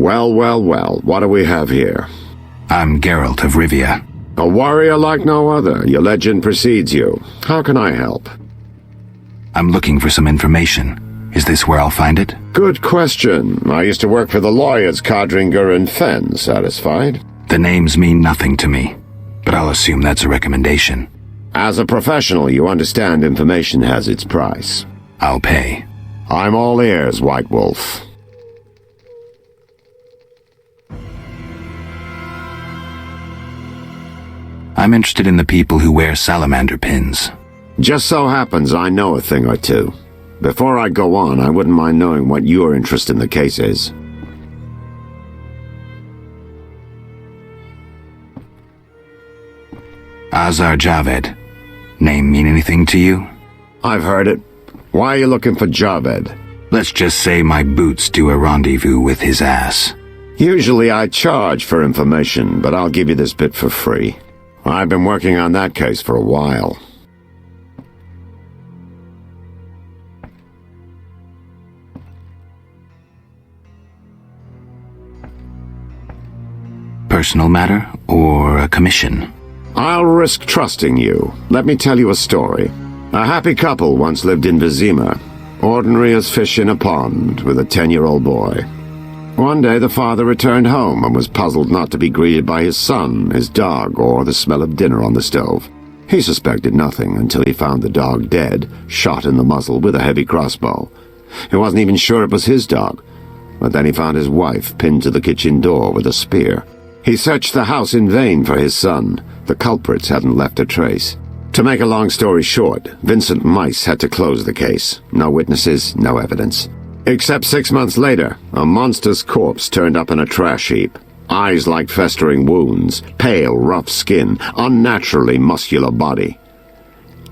Well, well, well, what do we have here? I'm Geralt of Rivia. A warrior like no other. Your legend precedes you. How can I help? I'm looking for some information. Is this where I'll find it? Good question. I used to work for the lawyers Codringer and Fenn. Satisfied? The names mean nothing to me, but I'll assume that's a recommendation. As a professional, you understand information has its price. I'll pay. I'm all ears, White Wolf. I'm interested in the people who wear salamander pins. Just so happens I know a thing or two. Before I go on, I wouldn't mind knowing what your interest in the case is. Azar Javed. Name mean anything to you? I've heard it. Why are you looking for Javed? Let's just say my boots do a rendezvous with his ass. Usually I charge for information, but I'll give you this bit for free. I've been working on that case for a while. personal matter or a commission? I'll risk trusting you. Let me tell you a story. A happy couple once lived in Vizima, ordinary as fish in a pond, with a 10-year-old boy. One day the father returned home and was puzzled not to be greeted by his son, his dog, or the smell of dinner on the stove. He suspected nothing until he found the dog dead, shot in the muzzle with a heavy crossbow. He wasn't even sure it was his dog, but then he found his wife pinned to the kitchen door with a spear. He searched the house in vain for his son. The culprits hadn't left a trace. To make a long story short, Vincent Mice had to close the case. No witnesses, no evidence. Except 6 months later, a monster's corpse turned up in a trash heap. Eyes like festering wounds, pale, rough skin, unnaturally muscular body.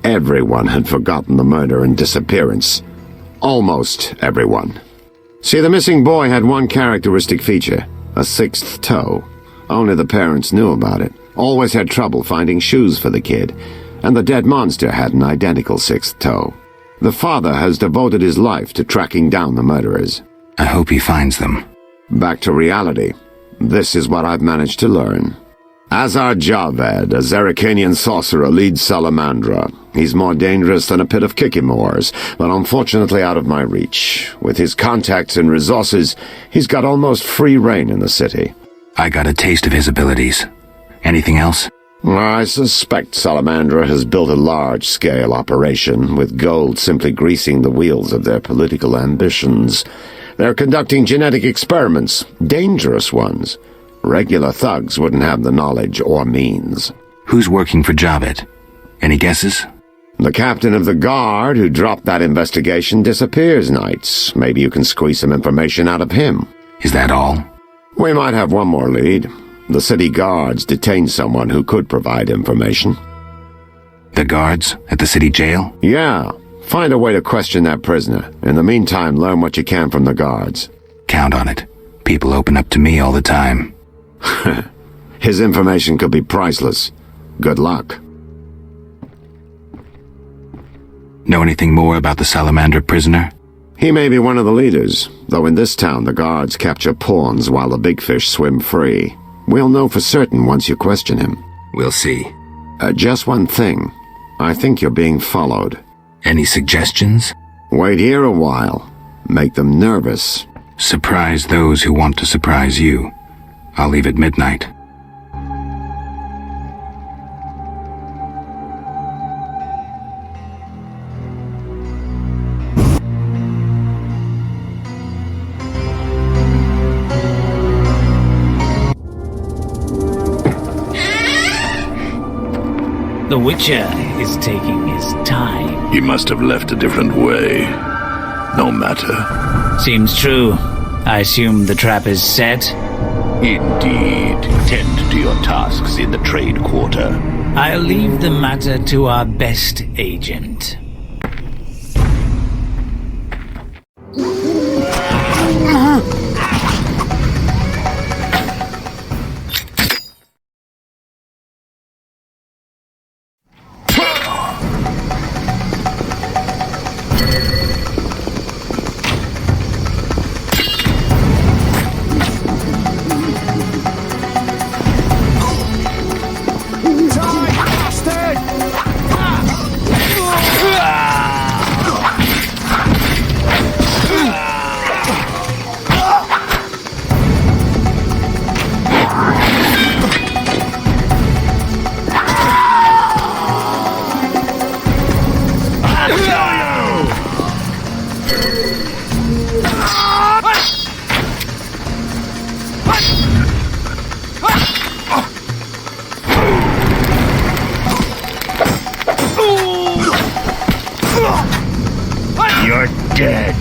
Everyone had forgotten the murder and disappearance. Almost everyone. See, the missing boy had one characteristic feature, a 6th toe. Only the parents knew about it. Always had trouble finding shoes for the kid. And the dead monster had an identical 6th toe. The father has devoted his life to tracking down the murderers. I hope he finds them. Back to reality. This is what I've managed to learn. Azar Javed, a Zerrikanian sorcerer, leads Salamandra. He's more dangerous than a pit of Kikimors, but unfortunately out of my reach. With his contacts and resources, he's got almost free reign in the city. I got a taste of his abilities. Anything else? I suspect Salamandra has built a large-scale operation, with gold simply greasing the wheels of their political ambitions. They're conducting genetic experiments, dangerous ones. Regular thugs wouldn't have the knowledge or means. Who's working for Javed? Any guesses? The captain of the guard who dropped that investigation disappears nights. Maybe you can squeeze some information out of him. Is that all? We might have one more lead. The city guards detained someone who could provide information. The guards at the city jail? Yeah. Find a way to question that prisoner. In the meantime, learn what you can from the guards. Count on it. People open up to me all the time. His information could be priceless. Good luck. Know anything more about the Salamander prisoner? He may be one of the leaders, though in this town the guards capture pawns while the big fish swim free. We'll know for certain once you question him. We'll see. Just one thing. I think you're being followed. Any suggestions? Wait here a while. Make them nervous. Surprise those who want to surprise you. I'll leave at midnight. The Witcher is taking his time. He must have left a different way. No matter. Seems true. I assume the trap is set? Indeed. Tend to your tasks in the trade quarter. I'll leave the matter to our best agent. You're dead.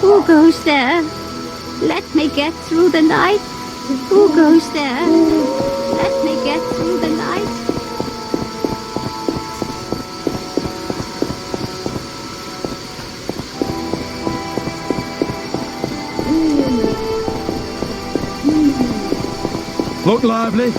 Who goes there? Let me get through the night. Who goes there? Let me get through the night. Look lively.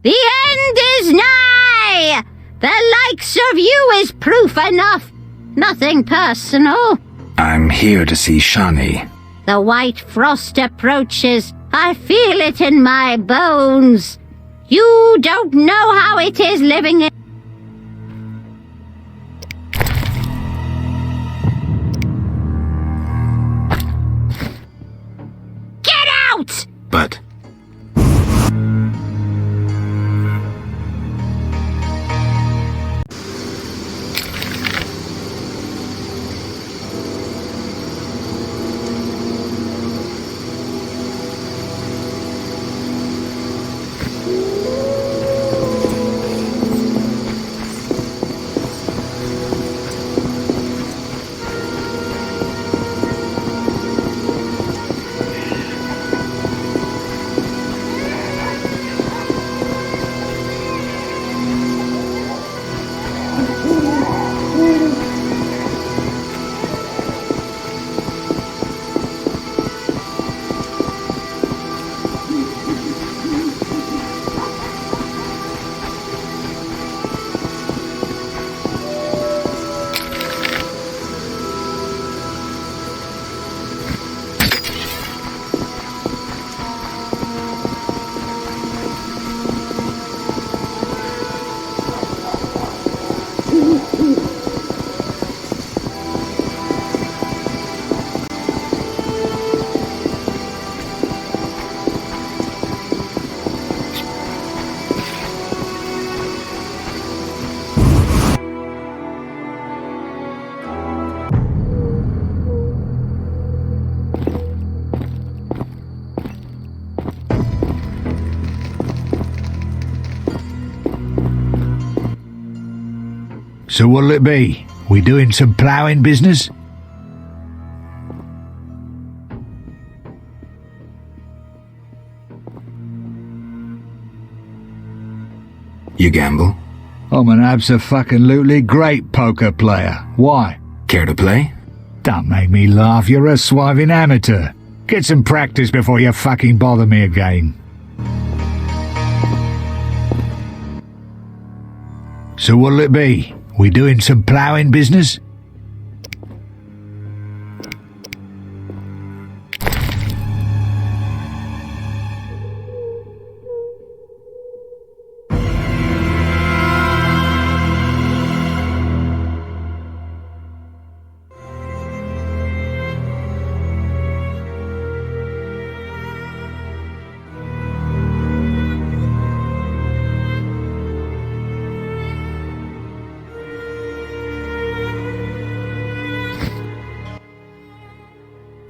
The end is nigh! The likes of you is proof enough. Nothing personal. I'm here to see Shani. The white frost approaches. I feel it in my bones. You don't know how it is living in... Get out! But... So what'll it be? We doing some ploughing business? You gamble? I'm an abso-fucking-lutely great poker player. Why? Care to play? Don't make me laugh, you're a swiving amateur. Get some practice before you fucking bother me again. So what'll it be? We doing some ploughing business?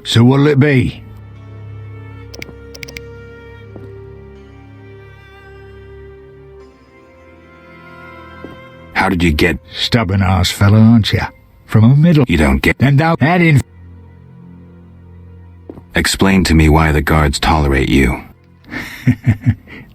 So what'll it be? How did you get... Stubborn-ass fella, aren't you? From a middle... You don't get... And don't add in... Explain to me why the guards tolerate you.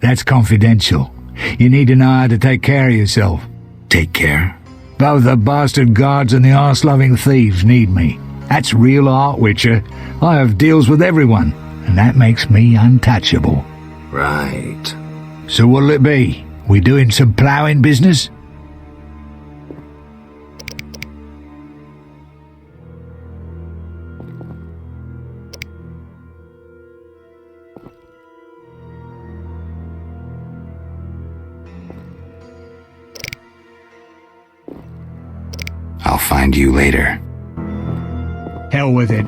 That's confidential. You need to know how to take care of yourself. Take care? Both the bastard guards and the arse-loving thieves need me. That's real art, Witcher. I have deals with everyone, and that makes me untouchable. Right. So what'll it be? We doing some ploughing business? I'll find you later. Hell with it.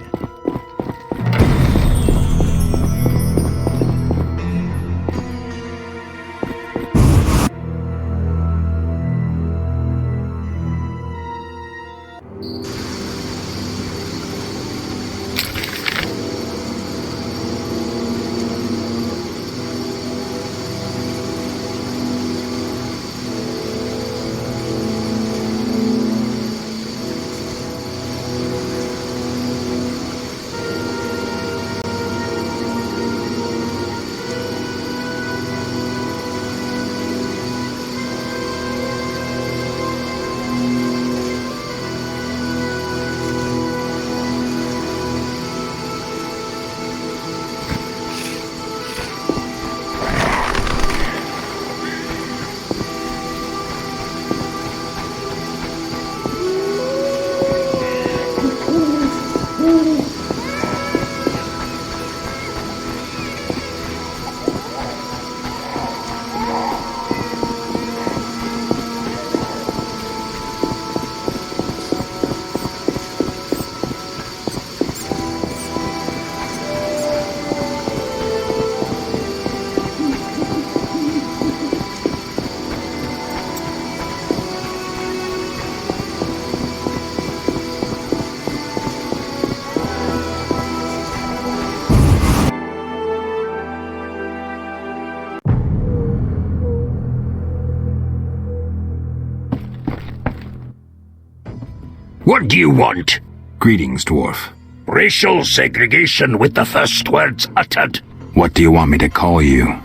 What do you want? Greetings, dwarf. Racial segregation with the first words uttered. What do you want me to call you?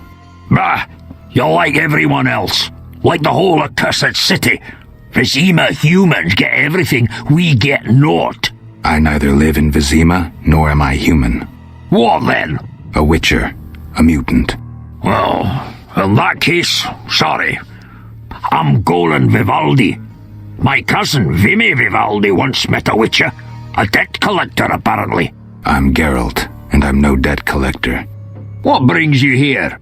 Bah, you're like everyone else. Like the whole accursed city. Vizima humans get everything, we get naught. I neither live in Vizima, nor am I human. What then? A witcher. A mutant. Well, in that case, sorry. I'm Golan Vivaldi. My cousin Vimy Vivaldi once met a witcher. A debt collector, apparently. I'm Geralt, and I'm no debt collector. What brings you here?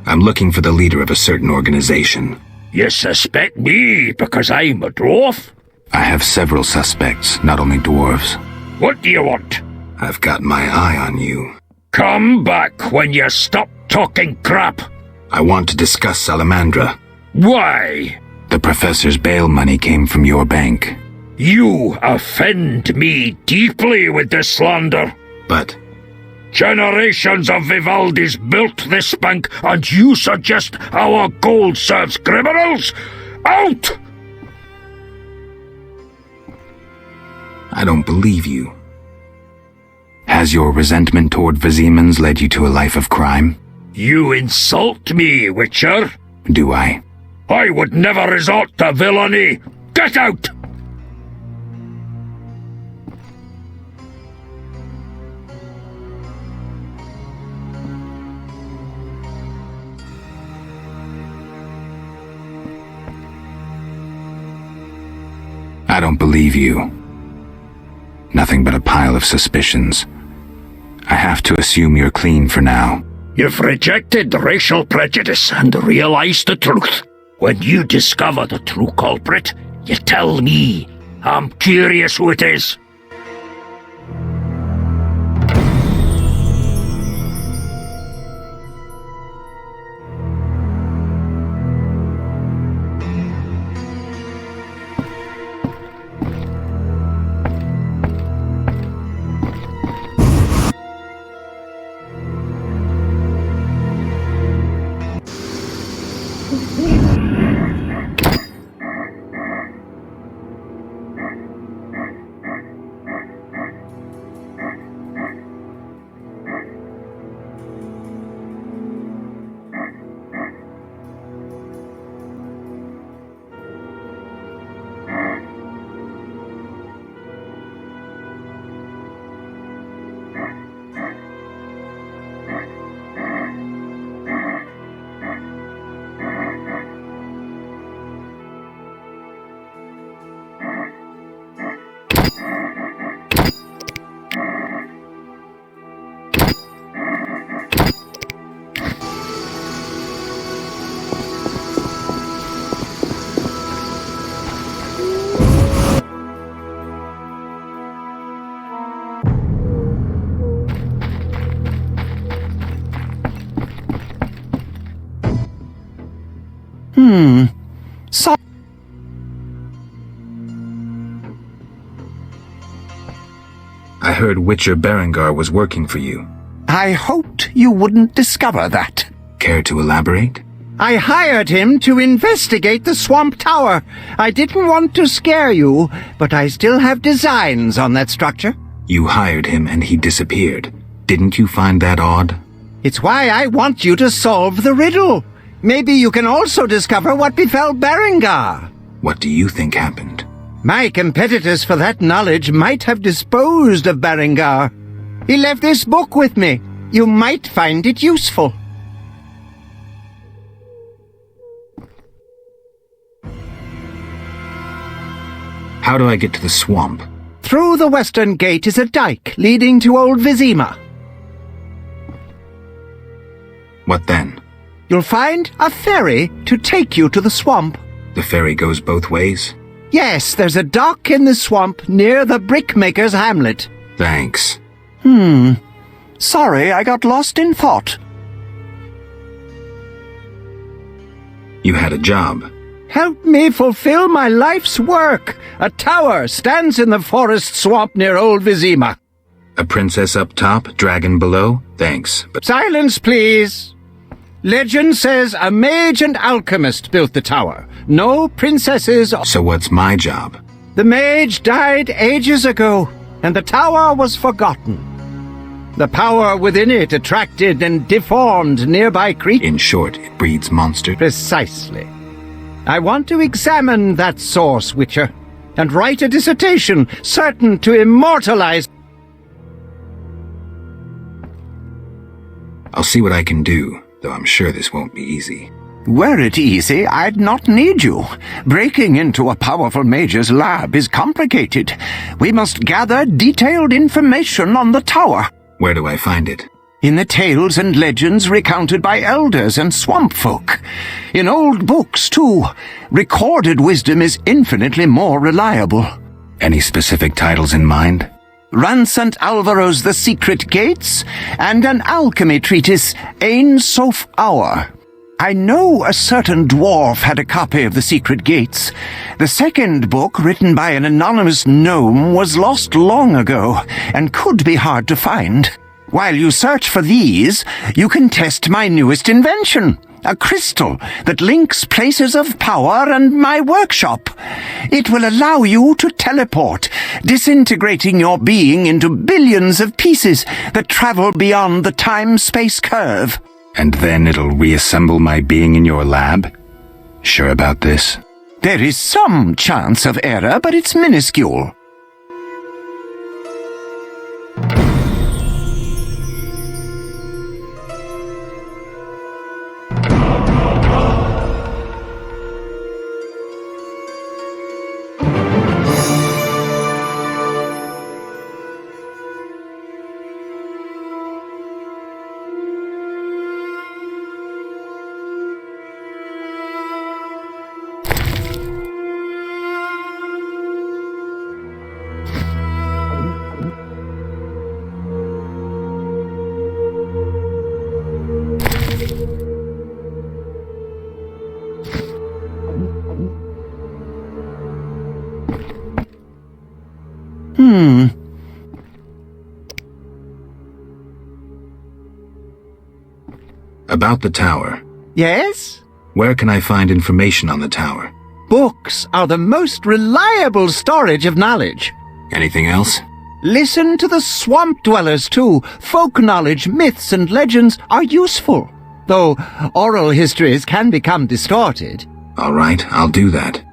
I'm looking for the leader of a certain organization. You suspect me because I'm a dwarf? I have several suspects, not only dwarves. What do you want? I've got my eye on you. Come back when you stop talking crap. I want to discuss Salamandra. Why? The professor's bail money came from your bank. You offend me deeply with this slander. But... generations of Vivaldis built this bank, and you suggest our gold serves criminals? Out! I don't believe you. Has your resentment toward Vizimans led you to a life of crime? You insult me, Witcher. Do I? I would never resort to villainy. Get out! I don't believe you. Nothing but a pile of suspicions. I have to assume you're clean for now. You've rejected racial prejudice and realized the truth. When you discover the true culprit, you tell me. I'm curious who it is. I heard Witcher Berengar was working for you. I hoped you wouldn't discover that. Care to elaborate? I hired him to investigate the Swamp Tower. I didn't want to scare you, but I still have designs on that structure. You hired him and he disappeared. Didn't you find that odd? It's why I want you to solve the riddle. Maybe you can also discover what befell Berengar. What do you think happened? My competitors for that knowledge might have disposed of Berengar. He left this book with me. You might find it useful. How do I get to the swamp? Through the western gate is a dike leading to Old Vizima. What then? You'll find a ferry to take you to the swamp. The ferry goes both ways? Yes, there's a dock in the swamp near the brickmaker's hamlet. Thanks. Sorry, I got lost in thought. You had a job. Help me fulfill my life's work. A tower stands in the forest swamp near Old Vizima. A princess up top, dragon below? Thanks, but... Silence, please. Legend says a mage and alchemist built the tower. No princesses. So what's my job? The mage died ages ago, and the tower was forgotten. The power within it attracted and deformed nearby creatures. In short, it breeds monsters. Precisely. I want to examine that source, Witcher, and write a dissertation certain to immortalize. I'll see what I can do, though I'm sure this won't be easy. Were it easy, I'd not need you. Breaking into a powerful mage's lab is complicated. We must gather detailed information on the tower. Where do I find it? In the tales and legends recounted by elders and swamp folk. In old books, too. Recorded wisdom is infinitely more reliable. Any specific titles in mind? Ransant Alvaro's The Secret Gates, and an alchemy treatise, Ain Soph Hour. I know a certain dwarf had a copy of The Secret Gates. The second book, written by an anonymous gnome, was lost long ago, and could be hard to find. While you search for these, you can test my newest invention, a crystal that links places of power and my workshop. It will allow you to teleport, disintegrating your being into billions of pieces that travel beyond the time-space curve. And then it'll reassemble my being in your lab? Sure about this? There is some chance of error, but it's minuscule. About the tower. Yes? Where can I find information on the tower? Books are the most reliable storage of knowledge. Anything else? Listen to the swamp dwellers, too. Folk knowledge, myths, and legends are useful, though oral histories can become distorted. All right, I'll do that.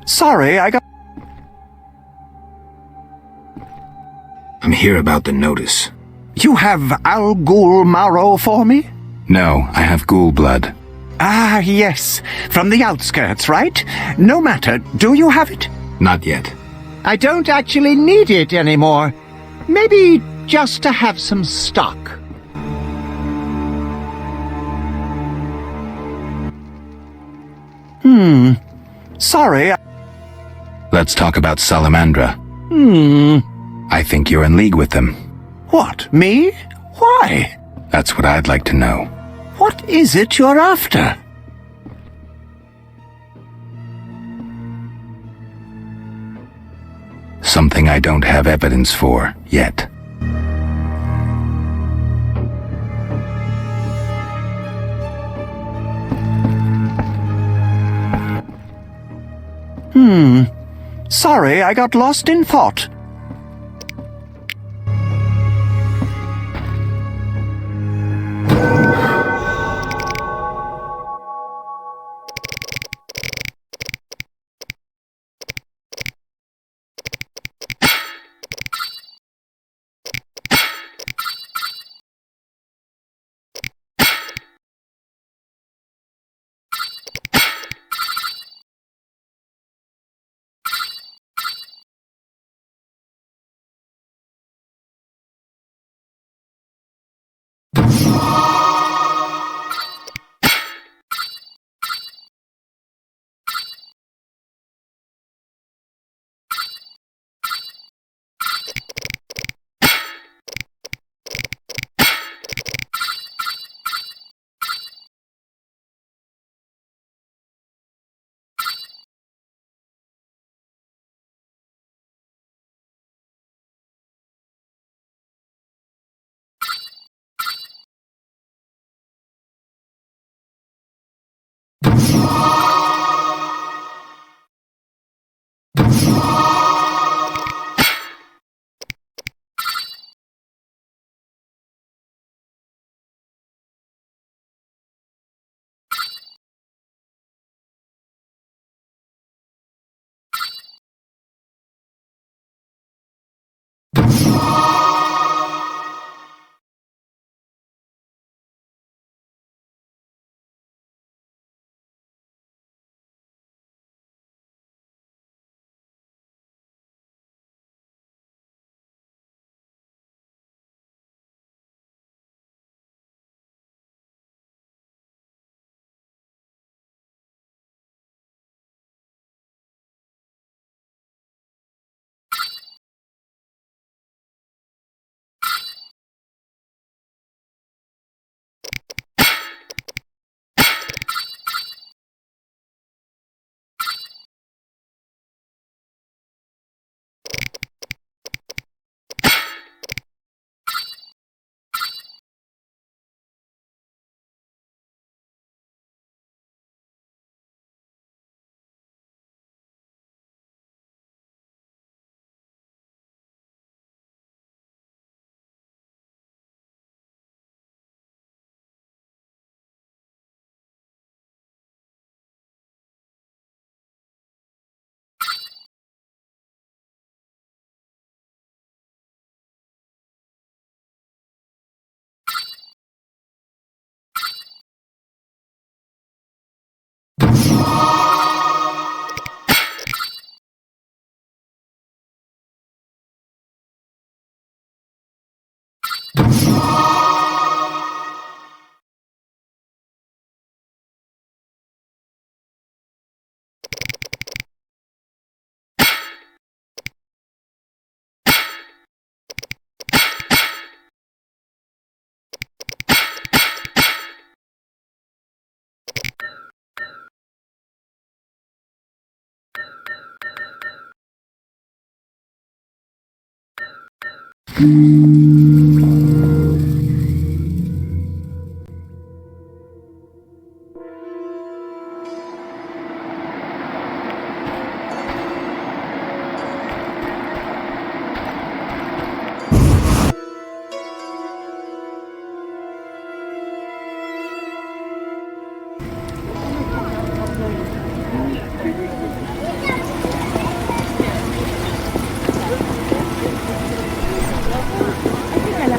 Sorry, I got... I'm here about the notice. You have Al Ghul marrow for me? No, I have ghoul blood. Ah, yes. From the outskirts, right? No matter. Do you have it? Not yet. I don't actually need it anymore. Maybe just to have some stock. Sorry. Let's talk about Salamandra. I think you're in league with them. What, me? Why? That's what I'd like to know. What is it you're after? Something I don't have evidence for yet. Sorry, I got lost in thought.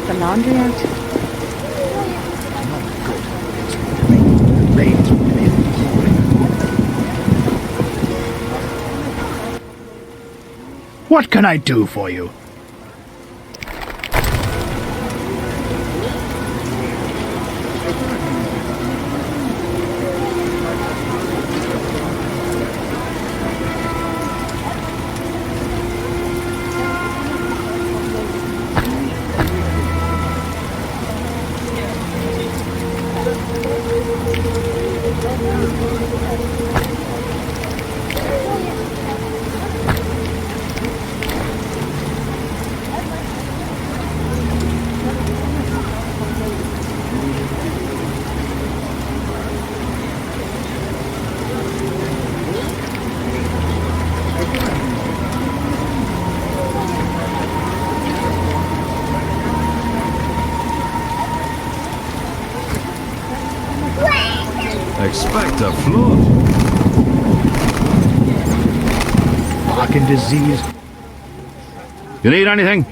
The laundry out. What can I do for you? Expect a flood. Fucking disease. You need anything?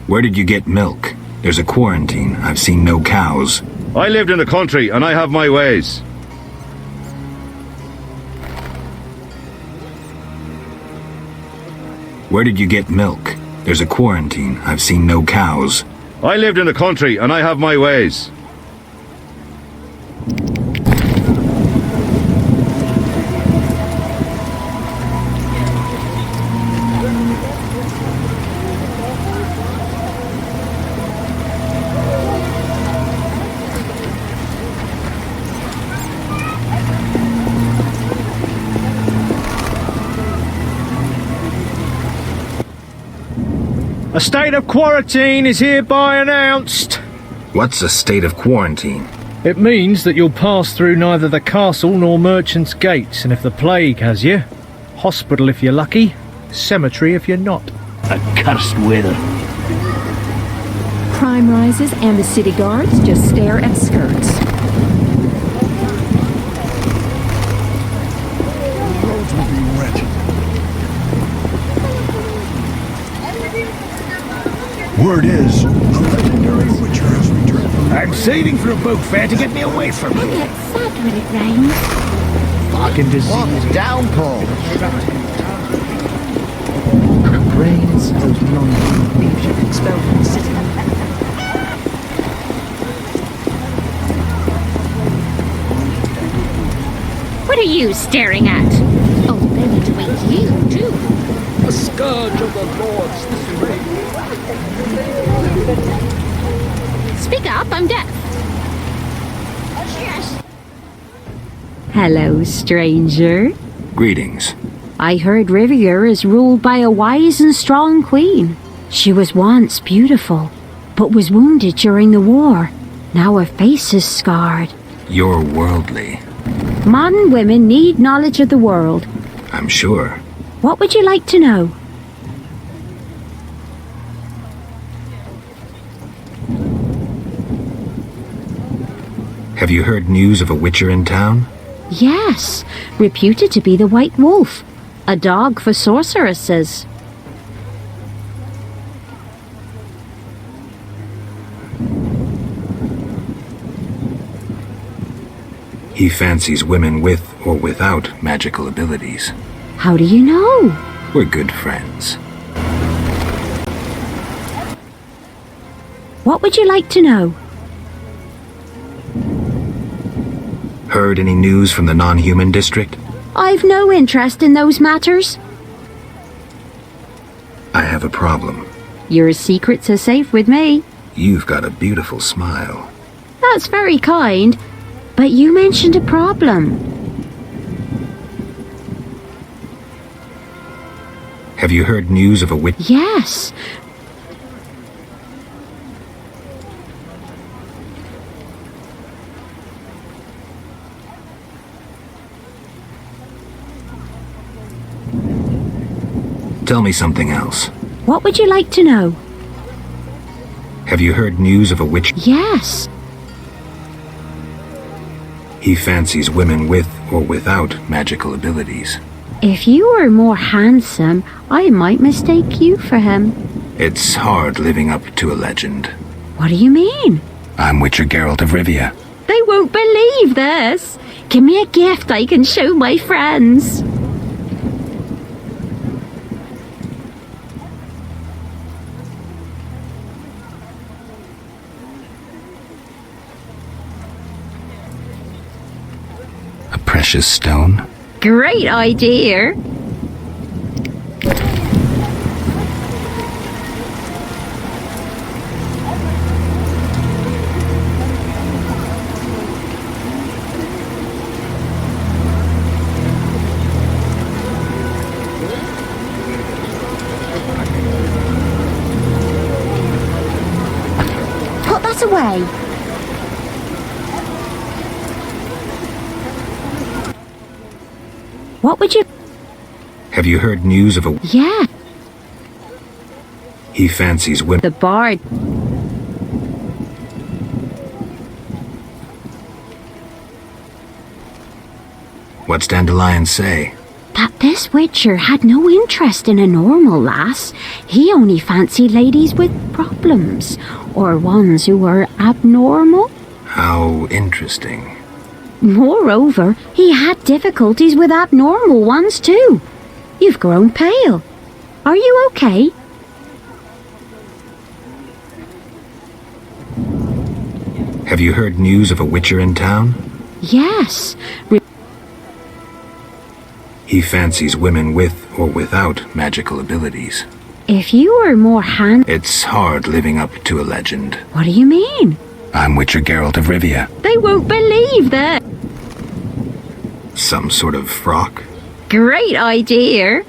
Where did you get milk? There's a quarantine. I've seen no cows. I lived in the country and I have my ways. Where did you get milk? There's a quarantine. I've seen no cows. I lived in the country and I have my ways. A state of quarantine is hereby announced. What's a state of quarantine? It means that you'll pass through neither the castle nor merchant's gates, and if the plague has you, hospital if you're lucky, cemetery if you're not. Accursed weather. Crime rises and the city guards just stare at skirts. Roads will be wet. Word is, the legendary Witcher has returned. I'm saving for a boat fare to get me away from It here. gets sad when it rains. Fucking disease. Downpour. Brains, those non-human thieves you've expelled from the city. What are you staring at? Oh, they need to wait you, too. A scourge of the lords, this rain. Speak up, I'm deaf. Yes. Hello, stranger. Greetings. I heard Riviera is ruled by a wise and strong queen. She was once beautiful, but was wounded during the war. Now her face is scarred. You're worldly. Modern women need knowledge of the world. I'm sure. What would you like to know? Have you heard news of a Witcher in town? Yes, reputed to be the White Wolf. A dog for sorceresses. He fancies women with or without magical abilities. How do you know? We're good friends. What would you like to know? Heard any news from the non-human district? I've no interest in those matters. I have a problem. Your secrets are safe with me. You've got a beautiful smile. That's very kind, but you mentioned a problem. Have you heard news of a witch? Yes. Tell me something else. What would you like to know? Have you heard news of a witch? Yes. He fancies women with or without magical abilities. If you were more handsome, I might mistake you for him. It's hard living up to a legend. What do you mean? I'm Witcher Geralt of Rivia. They won't believe this. Give me a gift I can show my friends. A precious stone? Great idea. Put that away. What would you... Have you heard news of a... Yeah. He fancies women... The bard... What's Dandelion say? That this Witcher had no interest in a normal lass. He only fancied ladies with problems, or ones who were abnormal. How interesting. Moreover, he had difficulties with abnormal ones too. You've grown pale. Are you okay? Have you heard news of a Witcher in town? Yes. He fancies women with or without magical abilities. If you were more It's hard living up to a legend. What do you mean? I'm Witcher Geralt of Rivia. They won't believe that. Some sort of frock? Great idea.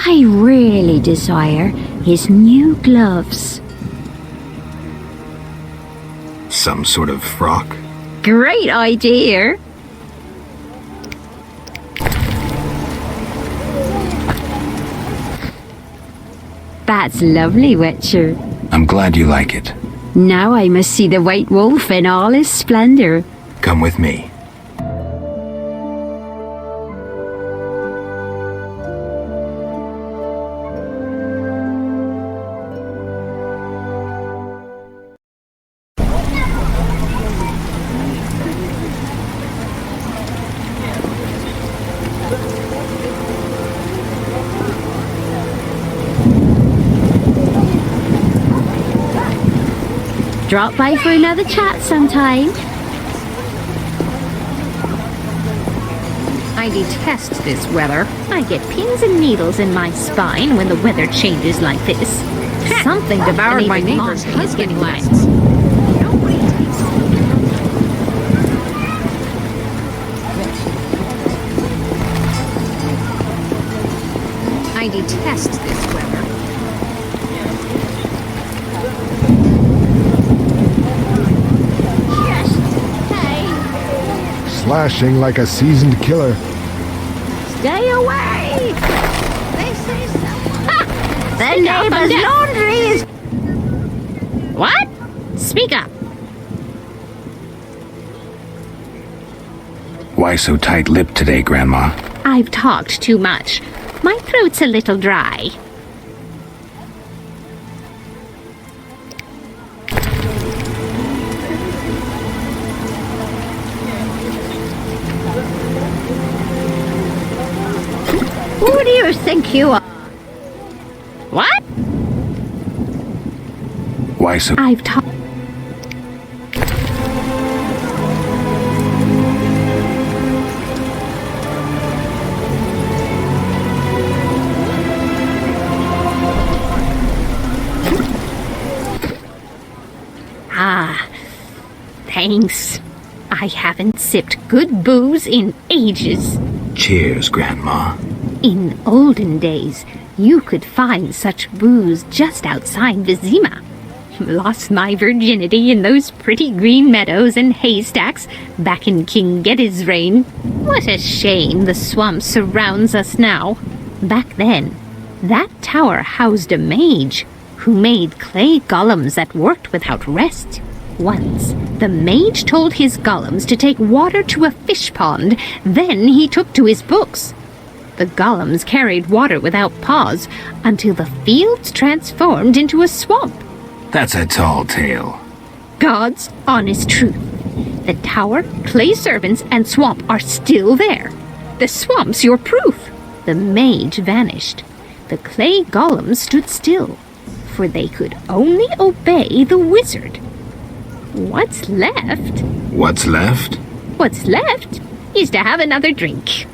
I really desire his new gloves. Some sort of frock? Great idea. That's lovely, Witcher. I'm glad you like it. Now I must see the White Wolf in all his splendor. Come with me. Drop by for another chat sometime. I detest this weather. I get pins and needles in my spine when the weather changes like this. Something devoured my neighbor's husband last. I detest this weather. Slashing like a seasoned killer. Stay away! They say so. The neighbor's laundry is... What? Speak up. Why so tight-lipped today, Grandma? I've talked too much. My throat's a little dry. Who do you think you are? What? Why so... I've talked... Ah, thanks. I haven't sipped good booze in ages. Cheers, Grandma. In olden days, you could find such booze just outside Vizima. Lost my virginity in those pretty green meadows and haystacks back in King Geddes' reign. What a shame the swamp surrounds us now. Back then, that tower housed a mage who made clay golems that worked without rest. Once, the mage told his golems to take water to a fish pond, then he took to his books. The golems carried water without pause until the fields transformed into a swamp. That's a tall tale. God's honest truth. The tower, clay servants, and swamp are still there. The swamp's your proof. The mage vanished. The clay golems stood still, for they could only obey the wizard. What's left? What's left? What's left is to have another drink.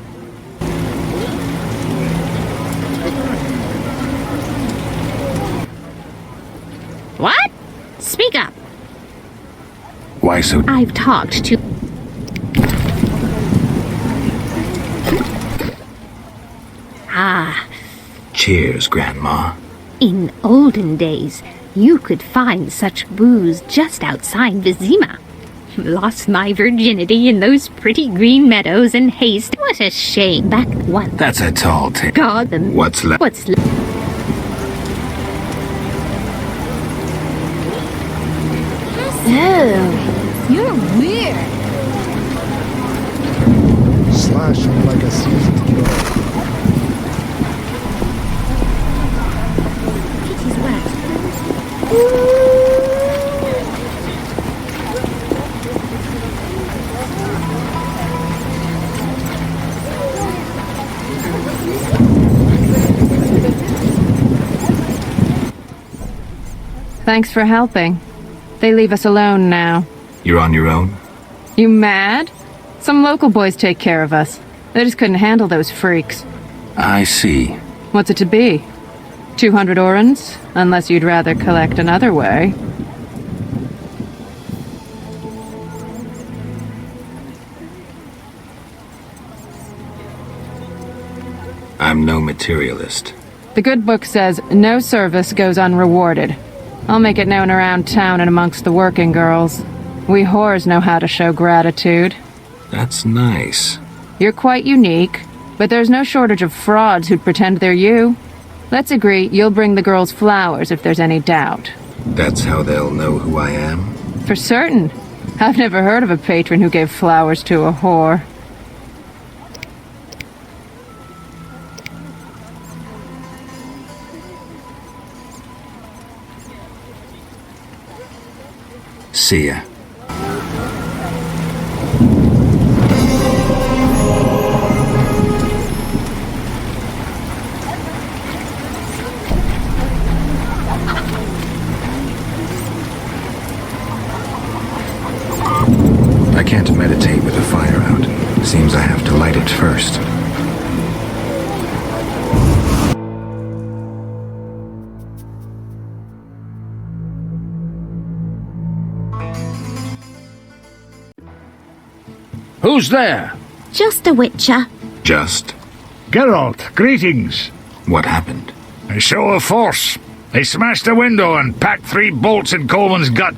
What? Speak up. Why so... I've talked to... Ah. Cheers, Grandma. In olden days, you could find such booze just outside Vizima. Lost my virginity in those pretty green meadows and haystacks. What a shame. Back once. That's a tall tale. God, What's left? What's left? Oh, you're weird. Slashing like a seasoned killer. Kitty's wet. Thanks for helping. They leave us alone now. You're on your own? You mad? Some local boys take care of us. They just couldn't handle those freaks. I see. What's it to be? 200 orens? Unless you'd rather collect another way. I'm no materialist. The good book says no service goes unrewarded. I'll make it known around town and amongst the working girls. We whores know how to show gratitude. That's nice. You're quite unique, but there's no shortage of frauds who'd pretend they're you. Let's agree you'll bring the girls flowers if there's any doubt. That's how they'll know who I am? For certain. I've never heard of a patron who gave flowers to a whore. See ya. I can't meditate with the fire out. Seems I have to light it first. Who's there? Just a witcher. Just? Geralt, greetings. What happened? A show of force. They smashed a window and packed 3 bolts in Coleman's gut.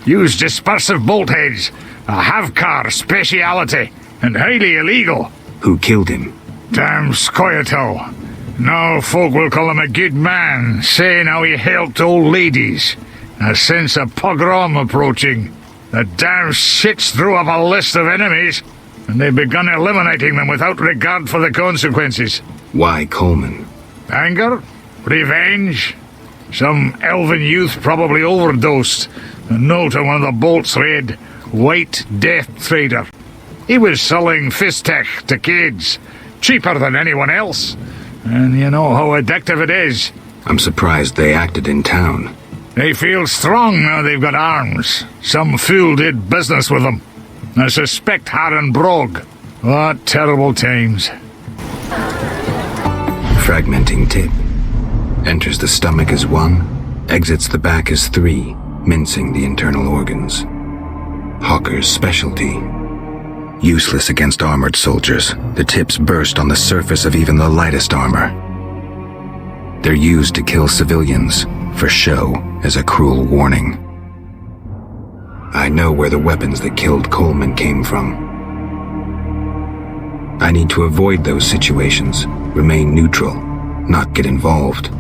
Used dispersive bolt heads. A Havkar speciality. And highly illegal. Who killed him? Damn Scoia'tael. Now folk will call him a good man, saying how he helped old ladies. A sense of pogrom approaching. The damn shits threw up a list of enemies, and they've begun eliminating them without regard for the consequences. Why Coleman? Anger? Revenge? Some elven youth probably overdosed. A note on one of the bolts read, White Death Trader. He was selling Fistech to kids, cheaper than anyone else. And you know how addictive it is. I'm surprised they acted in town. They feel strong now they've got arms. Some fool did business with them. I suspect Harren Brog. What terrible times. Fragmenting tip. Enters the stomach as 1, exits the back as 3, mincing the internal organs. Hawker's specialty. Useless against armored soldiers, the tips burst on the surface of even the lightest armor. They're used to kill civilians, for show, as a cruel warning. I know where the weapons that killed Coleman came from. I need to avoid those situations, remain neutral, not get involved.